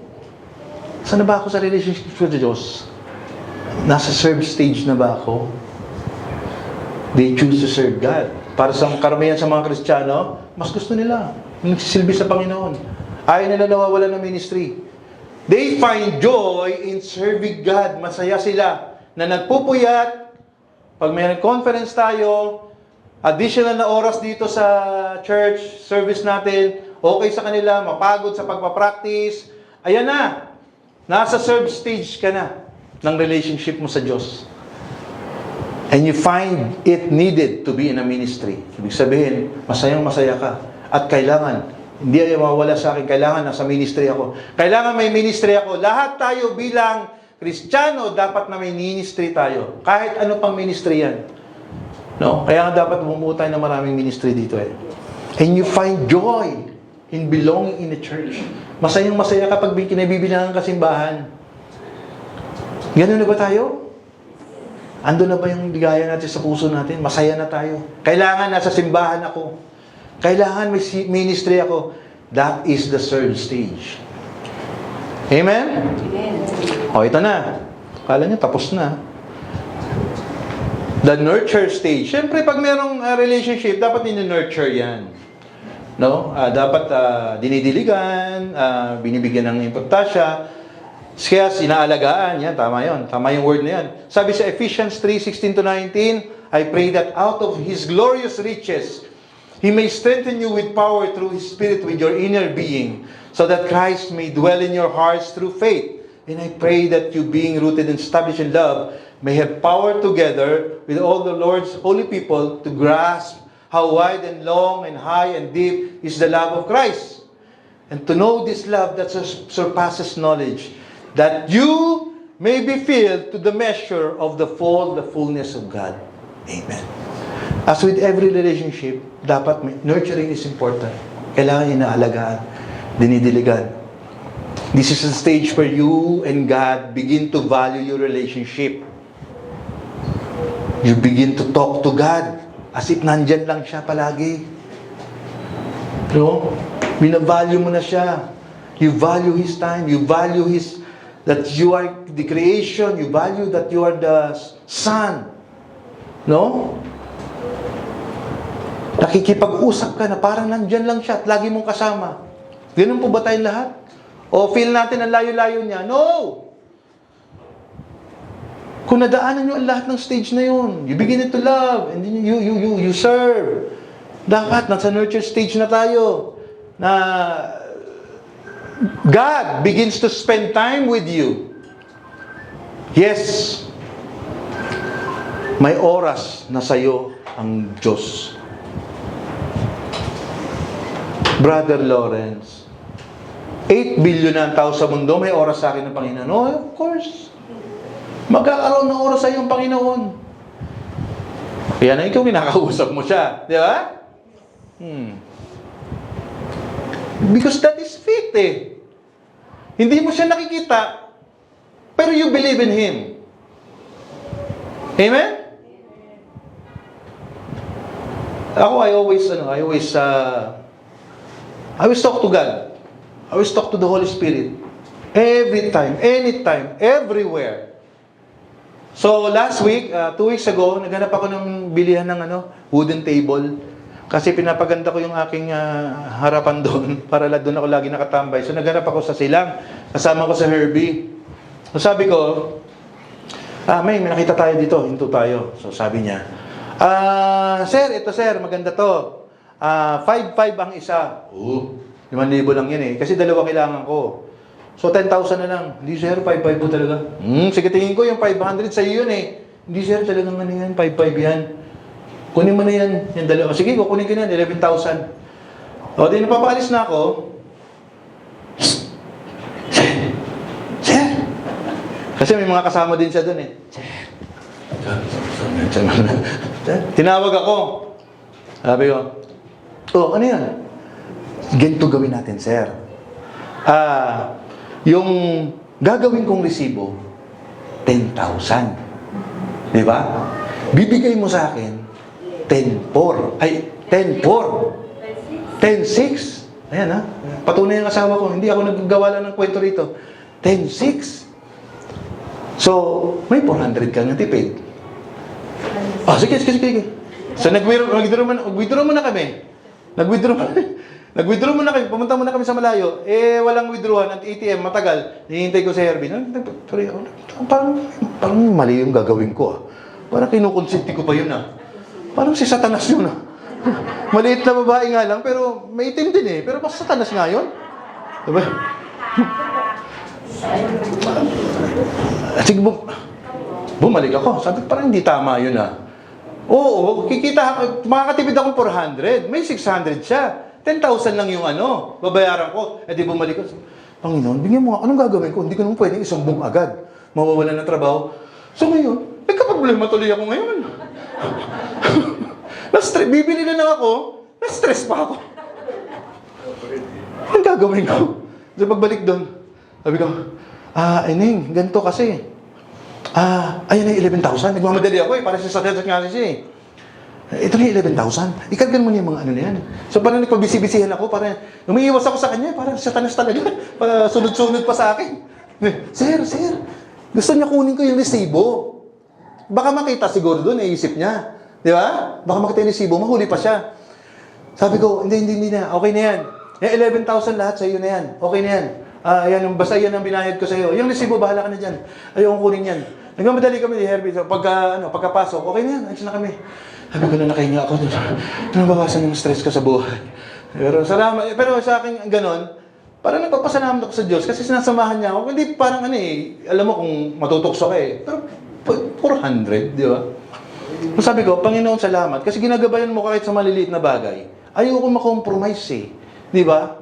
Saan na ba ako sa relationship with the Diyos? Nasa serve stage na ba ako? They choose to serve God. Para sa karamihan sa mga Kristiyano, mas gusto nila nagsisilbi sa Panginoon. Ayaw nila nawawala ng ministry. They find joy in serving God. Masaya sila na nagpupuyat. Pag may conference tayo, additional na oras dito sa church service natin, okay sa kanila, mapagod sa pagpapractice. Ayan na. Nasa serve stage ka na ng relationship mo sa Diyos. And you find it needed to be in a ministry. Ibig sabihin, masayang-masaya ka. At kailangan, hindi ay mawala sa akin, kailangan nasa ministry ako. Kailangan may ministry ako. Lahat tayo bilang Kristiyano, dapat na may ministry tayo. Kahit ano pang ministry yan. No? Kaya nga dapat bumuo tayo ng maraming ministry dito eh. And you find joy in belonging in the church. Masayang-masaya kapag kinabibilangan ka simbahan. Ganun na ba tayo? Ando na ba yung ligaya natin sa puso natin? Masaya na tayo. Kailangan nasa simbahan ako. Kailangan may ministry ako. That is the third stage. Amen? Amen. O, ito na. Kala nyo, tapos na. The nurture stage. Siyempre, pag merong relationship, dapat nurture yan. No? Dapat dinidiligan, binibigyan ng importansya, kaya inaalagaan. Yan, tama yun. Tama yung word na yan. Sabi sa Ephesians 3:16-19, I pray that out of His glorious riches, He may strengthen you with power through His Spirit with your inner being, so that Christ may dwell in your hearts through faith. And I pray that you, being rooted and established in love, may have power together with all the Lord's holy people to grasp how wide and long and high and deep is the love of Christ. And to know this love that surpasses knowledge, that you may be filled to the measure of the fullness of God. Amen. As with every relationship, dapat nurturing is important. Kailangan inaalagaan, dinidiligan. This is the stage where you and God begin to value your relationship. You begin to talk to God as if nandyan lang siya palagi. No? Binavalue mo na siya. You value His time. You value that you are the creation. You value that you are the Son. No? Nakikipag-usap ka na parang nandyan lang siya at lagi mong kasama. Ganun po ba tayong lahat? O feel natin ang layo-layo niya? No! Kung nadaanan nyo ang lahat ng stage na yun, you begin to love, and then you serve. Dapat, nasa nurture stage na tayo, na God begins to spend time with you. Yes, may oras na sa'yo ang Diyos. Brother Lawrence, 8 billion na ang tao sa mundo, may oras sa akin ng Panginoon. Oh, of course. Magkakaroon ng oras sa iyong Panginoon. Kaya na ikaw kinakausap mo siya. Di ba? Because that is faith eh. Hindi mo siya nakikita, pero you believe in Him. Amen? Ako, I always talk to God. I always talk to the Holy Spirit. Every time, anytime, everywhere. So, last week, 2 weeks ago, naghanap ako ng bilihan ng wooden table. Kasi pinapaganda ko yung aking harapan doon para doon ako lagi nakatambay. So, naghanap ako sa silang. Kasama ko sa Herbie. So, sabi ko, may nakita tayo dito. Hinto tayo. So, sabi niya, sir, ito sir, maganda to. 5,500 ang isa. 5,000 lang yan eh. Kasi dalawa kailangan ko. So, 10,000 na lang. Hindi sir, 5,500 po talaga. Sige, tingin ko yung 500 sa iyo yun eh. Hindi sir, talagang ano yan, 5,500 yan. Kunin mo na yan, yung dalawa. Sige, kukunin ko na yan, 11,000. O, di napapaalis na ako. Sir! Kasi may mga kasama din siya doon eh. Tinawag ako. Sabi ko, ano yan? Ganito gawin natin, sir. Yung gagawin kong resibo, 10,000. Di ba? Bibigay mo sa akin, 10,400. Ay, 10,400. 10,600. Ayan ha. Patunay ang asawa ko. Hindi ako naggagawa lang ng kwento rito. 10,600. So, may 400 kang natipid. Sige. So, nag-withdraw muna kami. Nag-withdraw muna kami. Pumunta muna kami sa malayo. Walang withdrawan at ATM. Matagal. Hihintay ko sa Herbie. Parang mali yung gagawin ko. Parang kinukonsinti ko pa yun Parang si Satanas yun Maliit na babae nga lang, pero may itim din eh. Pero mas Satanas nga yun. Diba? Sige, bumalik ako. Sabi, parang hindi tama yun Oo, makakatipid akong 400. May 600 siya. 10,000 lang yung babayaran ko. Di bumalik ako. Panginoon, bigyan mo anong gagawin ko? Hindi ko naman pwedeng isumbong agad. Mawawalan ng trabaho. So ngayon, nagka-problema tuloy ako ngayon. Bibili na lang ako, na-stress pa ako. Anong gagawin ko? So pagbalik doon, sabi ko, Eneng, ganito kasi. Ayun na 11,000. Nagmamadali ako para sa sakit nga siya Ito na 11,000. Ikargan mo niya yung mga na yan. So parang nagpabisi-bisihan ako, parang umiiwas ako sa kanya, parang Satanas talaga. Para sunod-sunod pa sa akin. Sir, gusto niya kunin ko yung resibo. Baka makita siguro doon, naisip niya. Di ba? Baka makita yung resibo, mahuli pa siya. Sabi ko, hindi na. Okay na yan. 11,000 lahat sa iyo na yan. Okay na yan. Basta yan ang binayad ko sa iyo. Yung resibo, bahala ka na dyan. Ayokong kunin yan. Nagmamadali kami ni Herbie. So, pagkapasok, okay na yan. Ayos na kami. Sabi ko na nakahinga ako. Nabawasan yung stress ko sa buhay. Pero salamat. Pero sa akin, ganon, parang nagpapasalamat ako sa Diyos kasi sinasamahan niya ako. Hindi parang alam mo kung matutokso ka Pero 400, di ba? Sabi ko, Panginoon, salamat. Kasi ginagabayan mo kahit sa maliliit na bagay. Ayoko makompromise Di ba?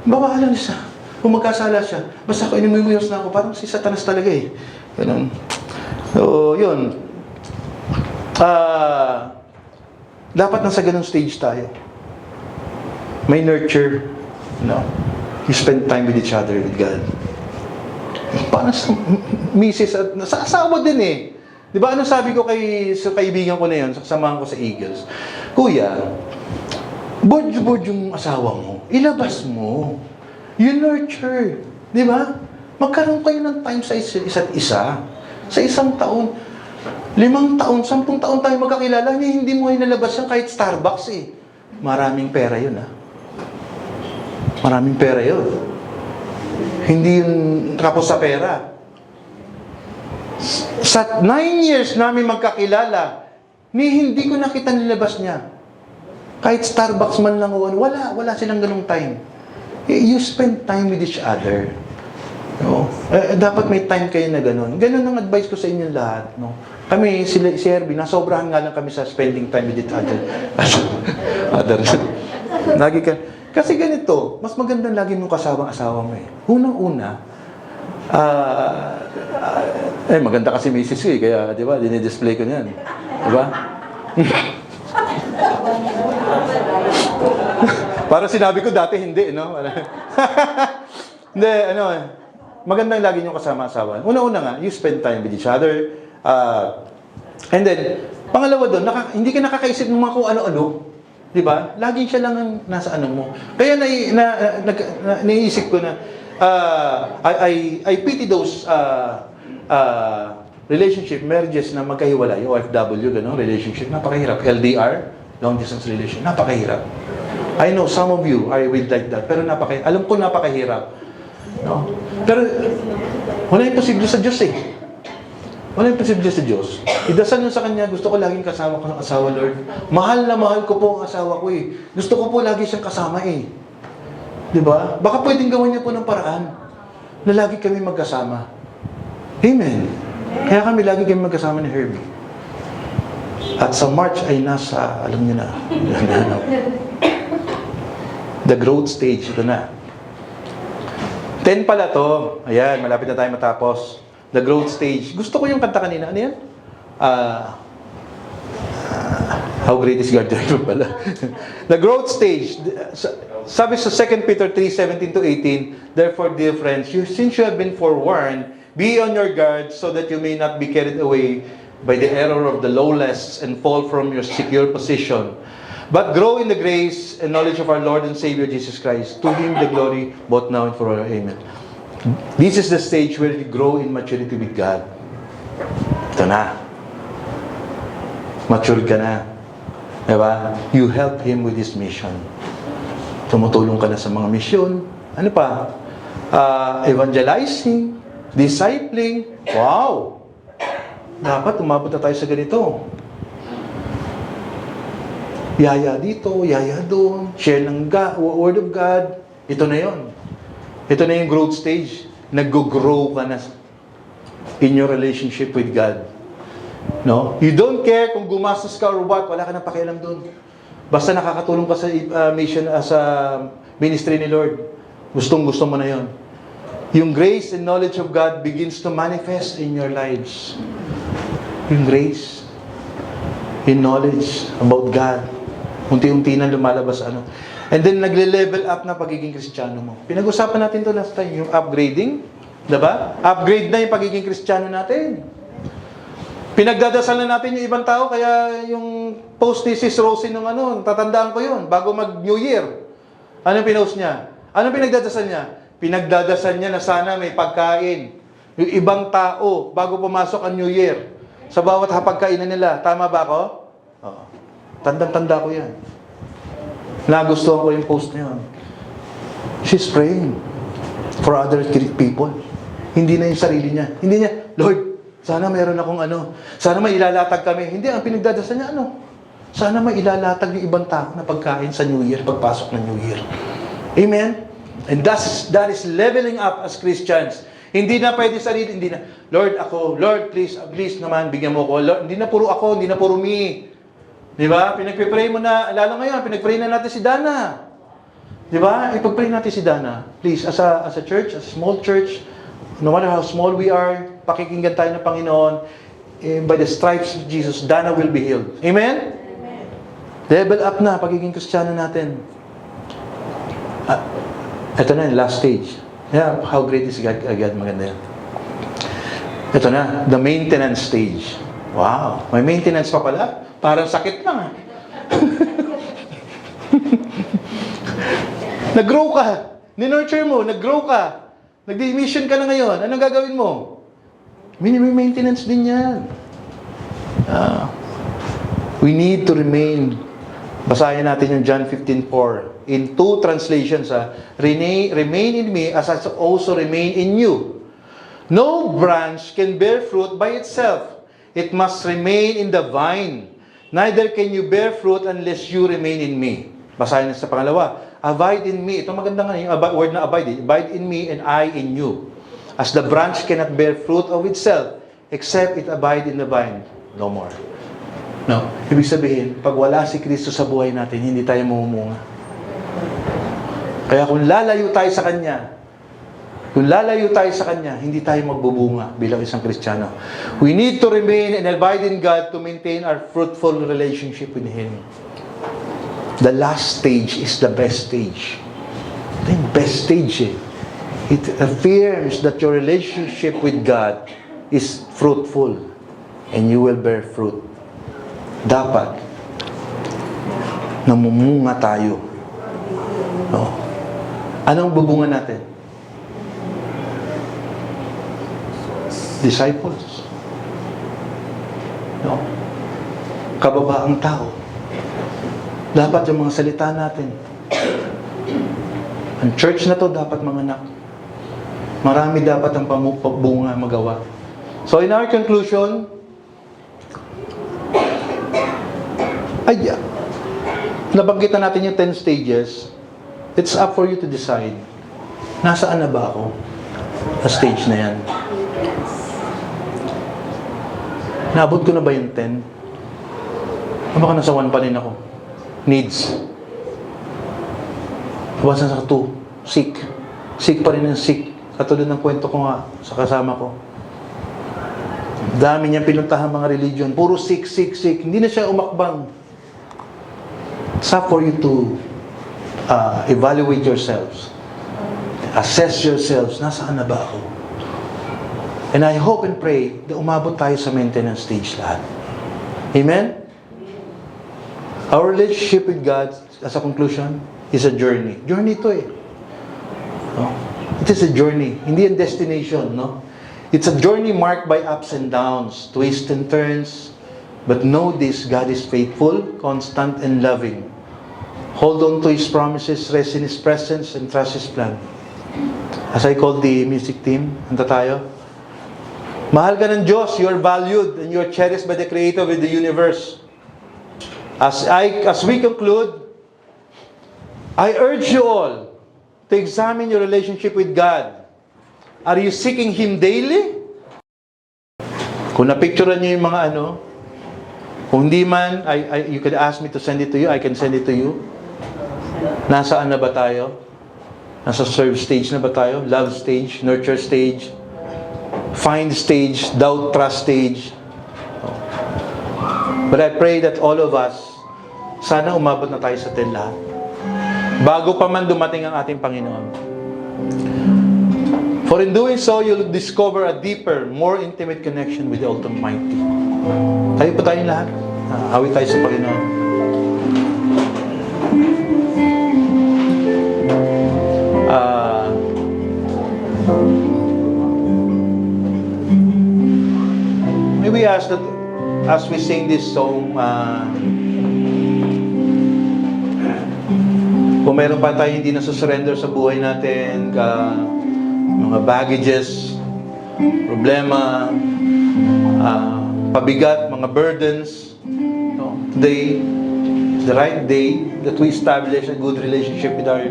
Bawalan siya. Kung magkasala siya. Basta ako inimuyos na ako. Parang si Satanas talaga Ganun. So, yun. Dapat nasa ganung stage tayo. May nurture. You spend time with each other, with God. Parang sa misis at sa asawa din Di ba ano sabi ko sa kaibigan ko na yun, sa kasamahan ko sa Eagles? Kuya, board yung asawa mo. Ilabas mo. You nurture. Di ba? Magkaroon kayo ng time sa isa't isa. Sa isang taon. 5 taon, 10 taon tayo magkakilala. Hindi mo inalabas yan kahit Starbucks Maraming pera yun Maraming pera yun. Hindi yun tapos sa pera. Sa 9 years namin magkakilala, hindi ko nakita nilabas niya. Kahit Starbucks man lang wala silang ganung time. You spend time with each other. Dapat may time kayo na ganun. Ganun ang advice ko sa inyo lahat. Kami, si Herbie, nasobrahan nga lang kami sa spending time with each other. Lagi ka. Kasi ganito, mas magandang lagi mong kasama ang asawa mo eh. Unang-una, maganda kasi misis ko eh, kaya, di ba, dinidisplay ko niyan. Di ba? Para sinabi ko dati, hindi, no? Hindi, magandang lagi niyong kasama asawa. Una-una nga, you spend time with each other. And then, pangalawa doon, hindi ka nakakaisip ng mga kung ano-ano. Di ba? Laging siya lang ang nasa ano mo. Kaya naiisip ko na, I pity those relationship, marriages na magkahiwalay, OFW, gano'ng relationship, napakahirap. LDR, long distance relationship, napakahirap. I know some of you are with like that, pero alam ko napakahirap. No? Pero, wala yung posible sa Diyos eh. Wala yung posible sa Diyos. Idasal nyo sa Kanya, gusto ko laging kasama ko ng asawa, Lord. Mahal na mahal ko po ang asawa ko eh. Gusto ko po lagi siyang kasama eh. Diba? Baka pwedeng gawin niya po ng paraan na lagi kami magkasama. Amen. Kaya lagi kami magkasama ni Herbie. At sa March ay nasa, alam niyo na, the growth stage, ito na. 10 pala to. Ayan, malapit na tayo matapos. The growth stage. Gusto ko yung kanta kanina. Ano yan? How great is God? Pala. The growth stage. Sabi sa 2 Peter 3:17-18, therefore, dear friends, since you have been forewarned, be on your guard so that you may not be carried away by the error of the lawless and fall from your secure position. But grow in the grace and knowledge of our Lord and Savior Jesus Christ. To Him the glory both now and forever. Amen. This is the stage where you grow in maturity with God. Ito na. Mature ka na. Diba? You help Him with His mission. Tumutulong ka na sa mga mission. Ano pa? Evangelizing, discipling. Wow! Dapat umabot na tayo sa ganito. Yaya dito, yaya doon, share ng Word of God. Ito na yon. Ito na yung growth stage. Nag-grow ka na in your relationship with God. No? You don't care kung gumastos ka or what, wala ka nang pakialam doon. Basta nakakatulong ka sa mission, sa ministry ni Lord. Gustong-gusto mo na yon. Yung grace and knowledge of God begins to manifest in your lives. Yung grace in knowledge about God. Unti-unti na lumalabas ano. And then nagle-level up na pagiging Kristiyano mo. Pinag-usapan natin to last time, yung upgrading. Diba? Upgrade na yung pagiging Kristiyano natin. Pinagdadasal na natin yung ibang tao, kaya yung post ni Sis Rosie nung tatandaan ko yun, bago mag-New Year. Anong pinost niya? Anong pinagdadasal niya? Pinagdadasal niya na sana may pagkain. Yung ibang tao, bago pumasok ang New Year, sa bawat hapagkainan nila. Tama ba ako? Oo. Tandang-tanda ko yan. Nagustuhan ko yung post niya. She's praying for other people. Hindi na yung sarili niya. Hindi niya, Lord, sana meron akong sana may ilalatag kami. Hindi, ang pinagdadasal niya sana may ilalatag yung ibang tao na pagkain sa New Year, pagpasok ng New Year. Amen? And that is leveling up as Christians. Hindi na pwede sarili, hindi na, Lord, please naman, bigyan mo ko. Lord, hindi na puro ako, hindi na puro me. Di ba? Pinagpipray mo na, lalo ngayon, pinagpray na natin si Dana. Di ba? Ipagpray natin si Dana. Please, as a church, as a small church, no matter how small we are, pakikinggan tayo ng Panginoon, by the stripes of Jesus, Dana will be healed. Amen? Amen. Level up na, pagiging Kristiyano natin. Ito na yung last stage. Yeah, how great is God? Maganda yan. Ito na, the maintenance stage. Wow, may maintenance pa pala. Parang sakit lang. Nag-grow ka. Ninurture mo, nag-grow ka. Nag-mission ka na ngayon. Anong gagawin mo? Minimum maintenance din yan. We need to remain. Basahin natin yung John 15:4. In two translations, remain in me as I also remain in you. No branch can bear fruit by itself. It must remain in the vine. Neither can you bear fruit unless you remain in me. Basahin na sa pangalawa. Abide in me. Ito maganda nga yung word na abide. Abide in me and I in you. As the branch cannot bear fruit of itself, except it abide in the vine. No more. No. Ibig sabihin, pag wala si Kristo sa buhay natin, hindi tayo mamumunga. Kaya kung lalayo tayo sa Kanya, hindi tayo magbubunga bilang isang Kristiyano. We need to remain and abide in God to maintain our fruitful relationship with Him. The last stage is the best stage. Ito yung best stage eh. It affirms that your relationship with God is fruitful and you will bear fruit. Dapat namumunga tayo. No? Anong bubunga natin? Disciples. No? Kababaang tao. Dapat yung mga salita natin. Ang church na to dapat manganak. Marami dapat ang pambunga magawa. So in our conclusion, nabanggit na natin yung 10 stages. It's up for you to decide. Nasaan na ba ako? Sa stage na yan. Naabot ko na ba yung 10? O baka nasa 1 pa rin ako? Needs. Basta sa 2. Seek. Seek pa rin ang seek. Katulad ng kwento ko nga sa kasama ko. Dami niyang pinuntahan mga religion. Puro seek, seek, seek. Hindi na siya umakbang. It's up for you to evaluate yourselves. Assess yourselves. Nasaan na ba ako? And I hope and pray na umabot tayo sa maintenance stage lahat. Amen? Our relationship with God, as a conclusion, is a journey. Journey ito eh. No? It is a journey. Hindi a destination. No? It's a journey marked by ups and downs, twists and turns. But know this, God is faithful, constant, and loving. Hold on to His promises, rest in His presence, and trust His plan. As I call the music team, handa tayo. Mahal ka ng Diyos, you are valued, and you are cherished by the Creator of the universe. As we conclude, I urge you all to examine your relationship with God. Are you seeking Him daily? Kung napicturean niyo yung mga kung hindi man, you could ask me to send it to you, I can send it to you. Nasaan na ba tayo? Nasa serve stage na ba tayo? Love stage, nurture stage, find stage, doubt, trust stage. But I pray that all of us, sana umabot na tayo sa 10 lahat. Bago pa man dumating ang ating Panginoon. For in doing so, you'll discover a deeper, more intimate connection with the Almighty. Tayo po tayong lahat. Awit tayo sa Panginoon. May we ask that as we sing this song, kung meron pa tayo hindi nasusurrender sa buhay natin, mga baggages, problema, pabigat, mga burdens, today is the right day that we establish a good relationship with our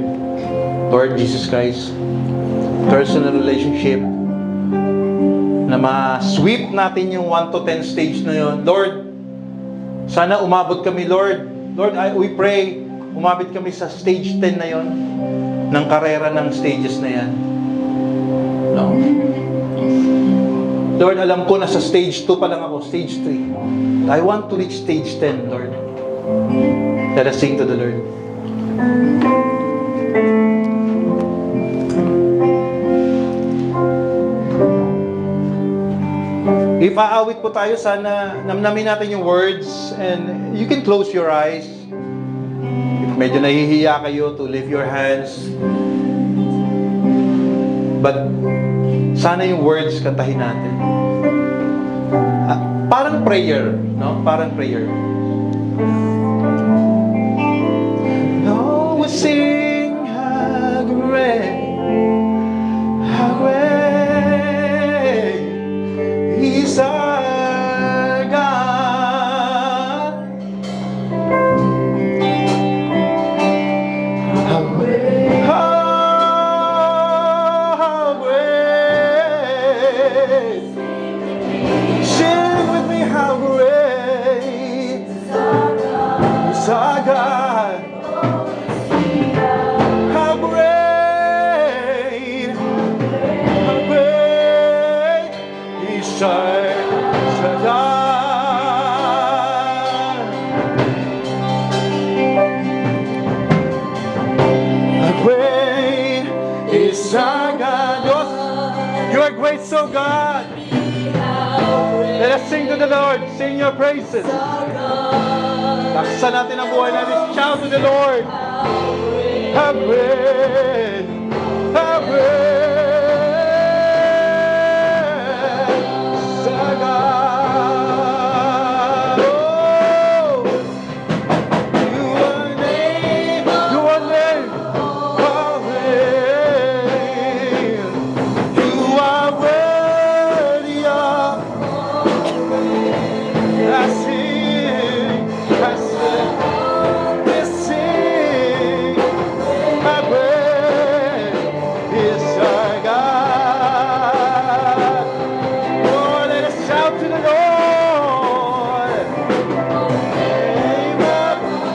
Lord Jesus Christ. Personal relationship na ma-sweep natin yung 1 to 10 stage na yun. Lord, sana umabot kami, Lord. Lord, we pray, umabot kami sa stage 10 na yun, ng karera ng stages na yan. No? Lord, alam ko na sa stage 2 pa lang ako, stage 3. I want to reach stage 10, Lord. Let us sing to the Lord. If aawit po tayo, sana namnamin natin yung words and you can close your eyes. If medyo nahihiya kayo, to lift your hands. But sana yung words kantahin natin. Parang prayer, no? Parang prayer. Lord, we sing how great is our God. How great, how great. Sing with me, how great is our God. How great. Sa God. Great is our God. You are great, so God. Let us sing to the Lord. Sing your praises. Laksan natin ang buhay natin. Shout to the Lord. How great, how great is our God. Oh, you are name, you are name, how great. You are worthy of I sing, we sing, how great is our God. Oh, let us shout to the Lord.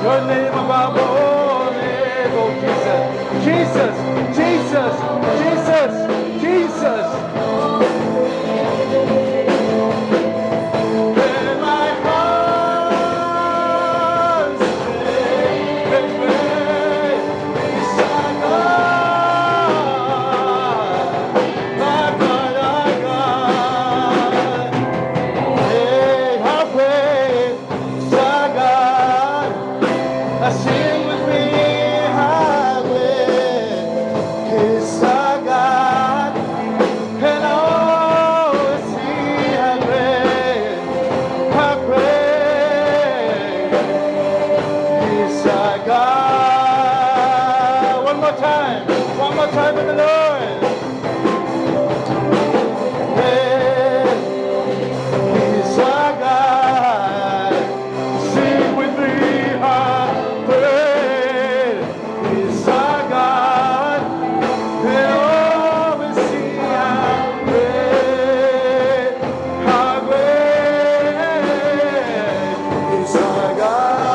Your name above all name, oh Jesus, Jesus, Jesus, Jesus, Jesus. Let my heart sing, great is our God, our God. Hey, how great is our God. Sing with me, how great is our God. And oh, see how great is our God. One more time with the Lord. Great is our God. Sing with me, how great is our God. And oh, we see how great is our God.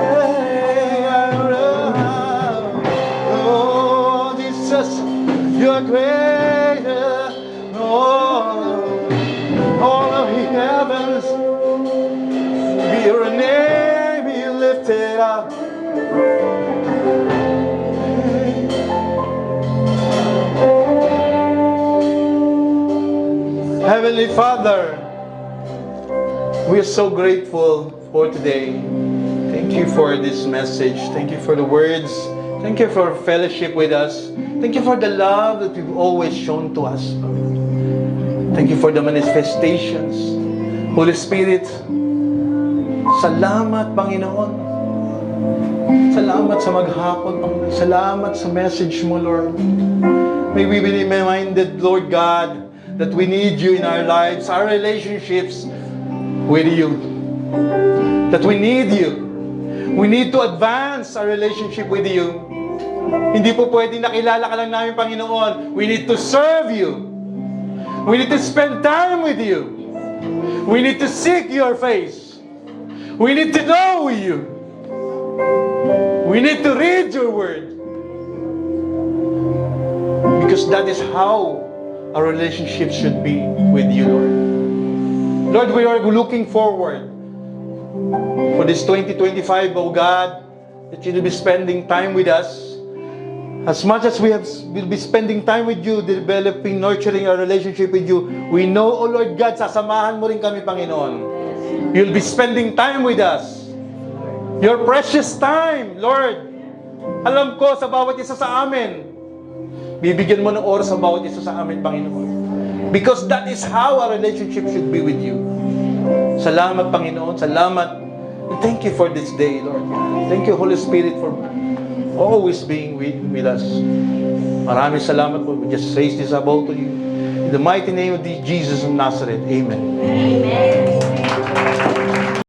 Hey, oh, Jesus, you're greater. Oh, all of the heavens, be your name be lifted up. Heavenly Father, we are so grateful for today. Thank you for this message. Thank you for the words. Thank you for fellowship with us. Thank you for the love that you've always shown to us. Thank you for the manifestations. Holy Spirit, salamat Panginoon. Salamat sa maghapon, Panginoon. Salamat sa message mo, Lord. May we be reminded, Lord God, that we need you in our lives, our relationships with you. That we need you. We need to advance our relationship with you. Hindi po pwedeng nakilala ka lang namin, Panginoon. We need to serve you. We need to spend time with you. We need to seek your face. We need to know you. We need to read your word. Because that is how our relationship should be with you, Lord. Lord, we are looking forward for this 2025, oh God, that you will be spending time with us. As much as we'll be spending time with you, developing, nurturing our relationship with you, we know, oh Lord God, sasamahan mo rin kami, Panginoon. You'll be spending time with us. Your precious time, Lord. Alam ko sa bawat isa sa amin, bibigyan mo ng oras sa bawat isa sa amin, Panginoon. Because that is how our relationship should be with you. Salamat, Panginoon. Salamat. And thank you for this day, Lord. Thank you, Holy Spirit, for always being with us. Maraming salamat po. We just raise this about to you. In the mighty name of Jesus of Nazareth. Amen. Amen.